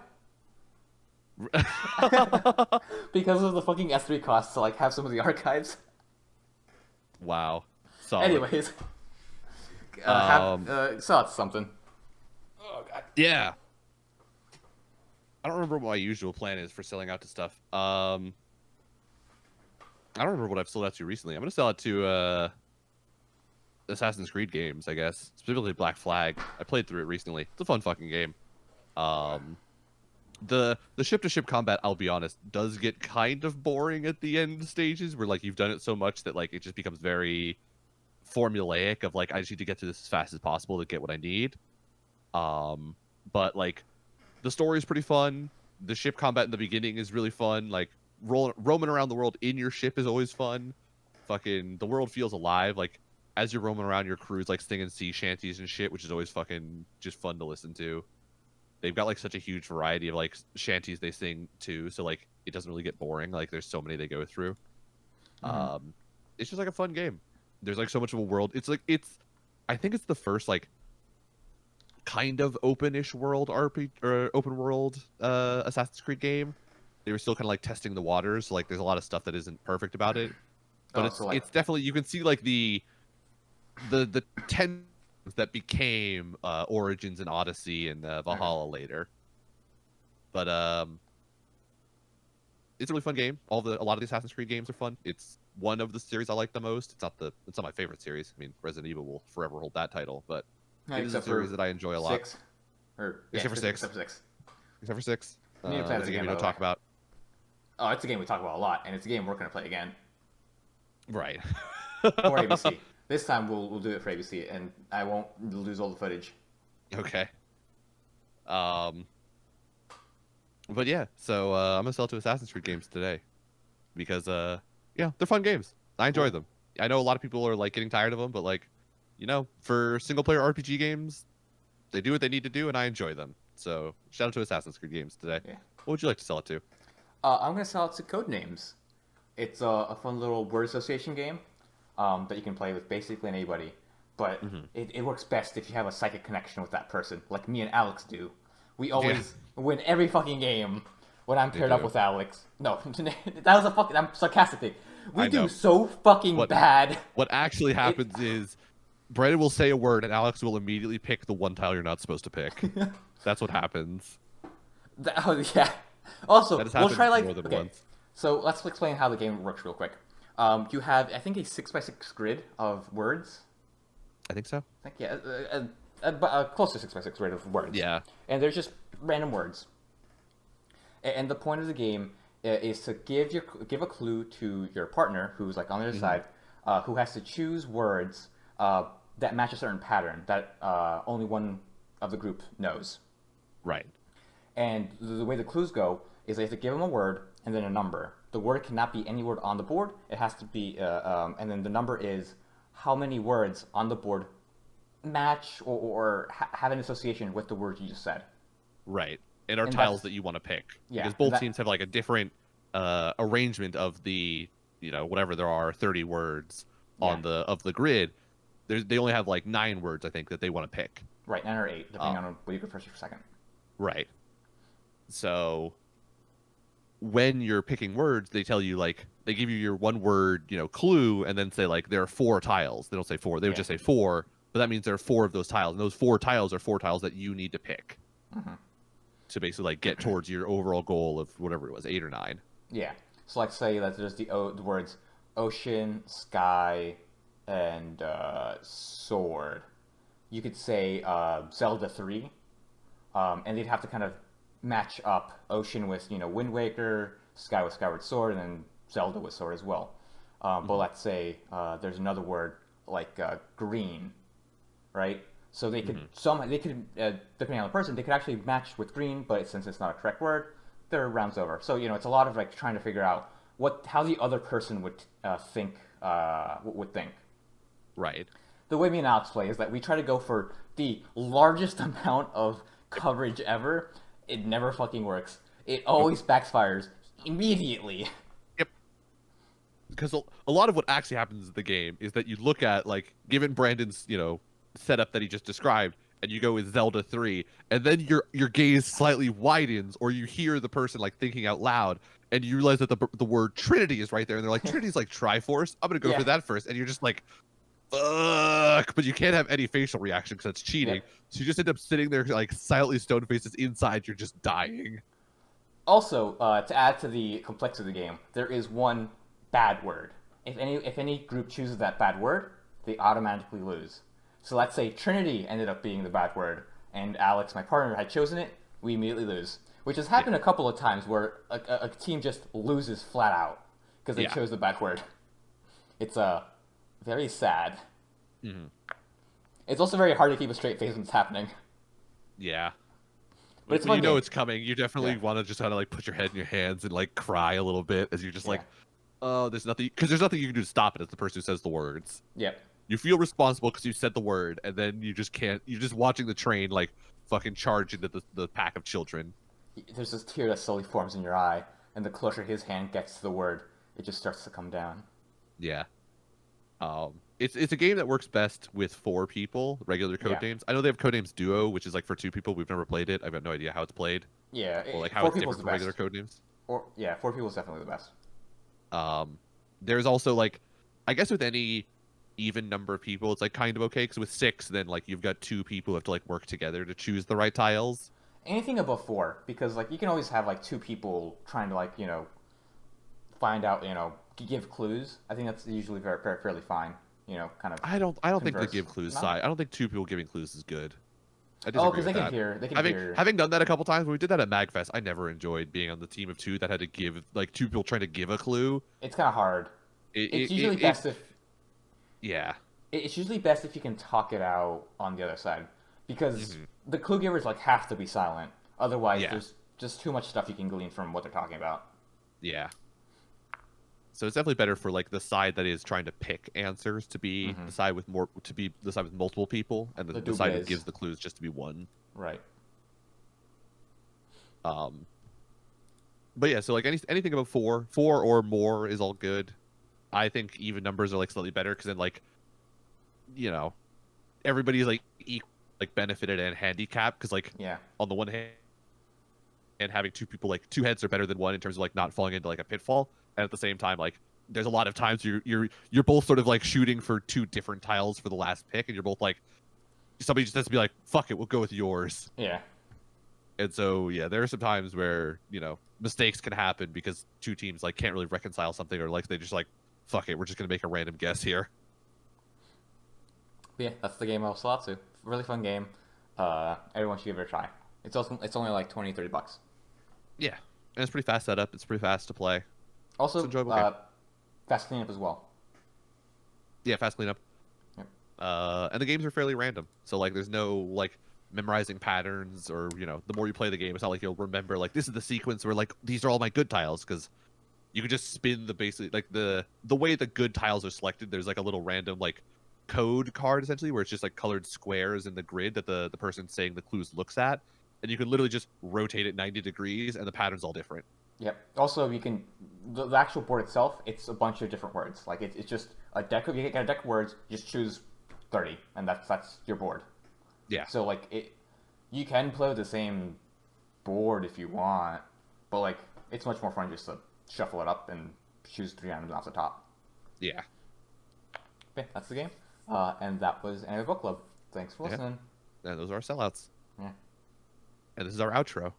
because of the fucking S3 costs to like have some of the archives. Wow. Solid. Anyways, sell out to something. Oh god. Yeah. I don't remember what my usual plan is for selling out to stuff. I don't remember what I've sold out to recently. I'm gonna sell it to Assassin's Creed games, I guess. Specifically Black Flag. I played through it recently. It's a fun fucking game. The ship to ship combat, I'll be honest, does get kind of boring at the end stages where like you've done it so much that like it just becomes very formulaic of like I just need to get to this as fast as possible to get what I need. But like the story is pretty fun. The ship combat in the beginning is really fun. Like roaming around the world in your ship is always fun. Fucking the world feels alive. Like as you're roaming around, your crew's like singing sea shanties and shit, which is always fucking just fun to listen to. They've got like such a huge variety of like shanties they sing too, so like it doesn't really get boring. Like there's so many they go through. Mhm. It's just like a fun game. There's like so much of a world. It's I think it's the first like kind of open-ish world RPG or open world Assassin's Creed game. They were still kind of like testing the waters. So, like there's a lot of stuff that isn't perfect about it, but Oh, so like it's definitely you can see like the 10 that became Origins and Odyssey and Valhalla later. But it's a really fun game. A lot of the Assassin's Creed games are fun. It's one of the series I like the most. It's not my favorite series. I mean, Resident Evil will forever hold that title, but it is a except series for that I enjoy a lot. 6, or yeah, Except for 6. except for 6. Except for 6. We need to play It's that a game again, we by don't the way. talk about. Oh, it's a game we talk about a lot, and it's a game we're gonna play again Right. for ABC. This time we'll do it for ABC, and I won't lose all the footage. Okay. But yeah, so I'm gonna sell to Assassin's Creed games today because yeah, they're fun games. I enjoy them. I know a lot of people are like getting tired of them, but like, you know, for single player RPG games, they do what they need to do, and I enjoy them. So shout out to Assassin's Creed games today. Yeah. What would you like to sell it to? I'm gonna sell it to Codenames. It's a fun little word association game that you can play with basically anybody. But Mhm. it works best if you have a psychic connection with that person, like me and Alex do. We always win every fucking game when I'm They paired up do. with Alex. No, that was a fucking. I'm sarcastic. We I do know. so fucking What bad. what actually It. happens is Brandon will say a word and Alex will immediately pick the one tile you're not supposed to pick. That's what happens. Oh yeah. Also, That has we'll happened try more like than okay. once. So let's explain how the game works real quick. You have I think a 6x6 grid of words. I think so. I think yeah, close to 6x6 grid of words, Yeah. and there's just random words. And the point of the game is to give a clue to your partner who's like on the other side, who has to choose words that match a certain pattern that only one of the group knows. Right. And the way the clues go is they have to give them a word and then a number. The word cannot be any word on the board. It has to be, and then the number is how many words on the board match or have an association with the words you just said. Right. And are And tiles that's that you want to pick. yeah, Because and both teams have like a different arrangement of the, whatever there are 30 words yeah, on the grid. They only have like 9 words, I think, that they want to pick. right, 9 or 8, depending Um, on whether you go first or second. right. So when you're picking words, they tell you like they give you your one word, clue, and then say like there are 4 tiles. They don't say 4. They would Yeah. just say 4, but that means there are 4 of those tiles, and those 4 tiles are 4 tiles that you need to pick to basically like get towards your overall goal of whatever it was, 8 or 9. Yeah. So like say that there's the words ocean, sky, and sword. You could say Zelda 3, and they'd have to kind of match up ocean with Wind Waker, sky with Skyward Sword, and then Zelda with sword as well. But let's say there's another word like green, right? So they could depending on the person, they could actually match with green, but since it's not a correct word, their round's over. So it's a lot of like trying to figure out how the other person would think would think. Right. The way me and Alex play is that we try to go for the largest amount of coverage ever. It never fucking works. It always backfires immediately. Yep. Because a lot of what actually happens in the game is that you look at like given Brandon's setup that he just described, and you go with Zelda 3, and then your gaze slightly widens, or you hear the person like thinking out loud, and you realize that the word Trinity is right there, and they're like, Trinity's like Triforce. I'm gonna go Yeah. for that first, and you're just like, fuck, but you can't have any facial reaction because that's cheating. Yep. So you just end up sitting there like silently stone faces inside. You're just dying. Also, to add to the complexity of the game, there is one bad word. If any group chooses that bad word, they automatically lose. So let's say Trinity ended up being the bad word, and Alex, my partner, had chosen it, we immediately lose. Which has happened a couple of times where a team just loses flat out because they chose the bad word. It's very sad. Mm-hmm. It's also very hard to keep a straight face when it's happening. Yeah. But it's when you fun know game. it's coming, you definitely want to just kind of like put your head in your hands and like cry a little bit as you're just like, oh, there's nothing, because there's nothing you can do to stop it as the person who says the words. Yep. You feel responsible because you said the word, and then you just can't. You're just watching the train like fucking charge into the pack of children. There's this tear that slowly forms in your eye, and the closer his hand gets to the word, it just starts to come down. Yeah. It's a game that works best with 4 people, regular code names. I know they have Codenames Duo, which is like for 2 people. We've never played it. I've got no idea how it's played. Yeah, Or like how 4 it's people's different the from regular best. Codenames. 4 people is definitely the best. There's also like, I guess with any even number of people, it's like kind of okay because with 6, then like you've got 2 people who have to like work together to choose the right tiles. Anything above 4, because like you can always have like 2 people trying to like find out give clues. I think that's usually fairly fine. Kind of. I don't think the converse. give clues No? side. I don't think 2 people giving clues is good. I Oh, disagree because with they that. can hear. They can having hear. having done that a couple times when we did that at Magfest, I never enjoyed being on the team of 2 that had to give like 2 people trying to give a clue. It's kind of hard. It's usually best if. Yeah. It's usually best if you can talk it out on the other side, because the clue givers like have to be silent. Otherwise, there's just too much stuff you can glean from what they're talking about. Yeah. So it's definitely better for like the side that is trying to pick answers to be the side with multiple people, and the side that gives the clues just to be one. Right. But yeah, so like anything above 4 or more is all good. I think even numbers are like slightly better because then like, everybody's like equal, like benefited and handicapped because like on the one hand and having two people like two heads are better than one in terms of like not falling into like a pitfall. And at the same time, like there's a lot of times you're both sort of like shooting for two different tiles for the last pick, and you're both like somebody just has to be like, fuck it, we'll go with yours. Yeah. And so yeah, there are some times where, mistakes can happen because two teams like can't really reconcile something, or like they just like, fuck it, we're just gonna make a random guess here. But yeah, that's the game of Salatsu. Really fun game. Everyone should give it a try. It's only like $20-$30. Yeah. And it's pretty fast setup, it's pretty fast to play. Also, It's enjoyable game. fast cleanup as well. Yeah, fast cleanup. Yep. And the games are fairly random. So like there's no like memorizing patterns, or the more you play the game, it's not like you'll remember like this is the sequence where like these are all my good tiles, because you can just spin the basic like the way the good tiles are selected. There's like a little random like code card essentially where it's just like colored squares in the grid that the person saying the clues looks at, and you can literally just rotate it 90 degrees and the pattern's all different. Yep. Also, you can the actual board itself. It's a bunch of different words. Like it's just a deck of you get a deck of words. You just choose 30, and that's your board. Yeah. So like you can play with the same board if you want, but like it's much more fun just to shuffle it up and choose 3 items off the top. Yeah. Okay, that's the game. And that was Anime Book Club. Thanks for listening. And those are our sellouts. Yeah. And this is our outro.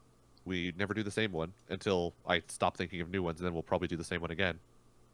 We never do the same one until I stop thinking of new ones, and then we'll probably do the same one again.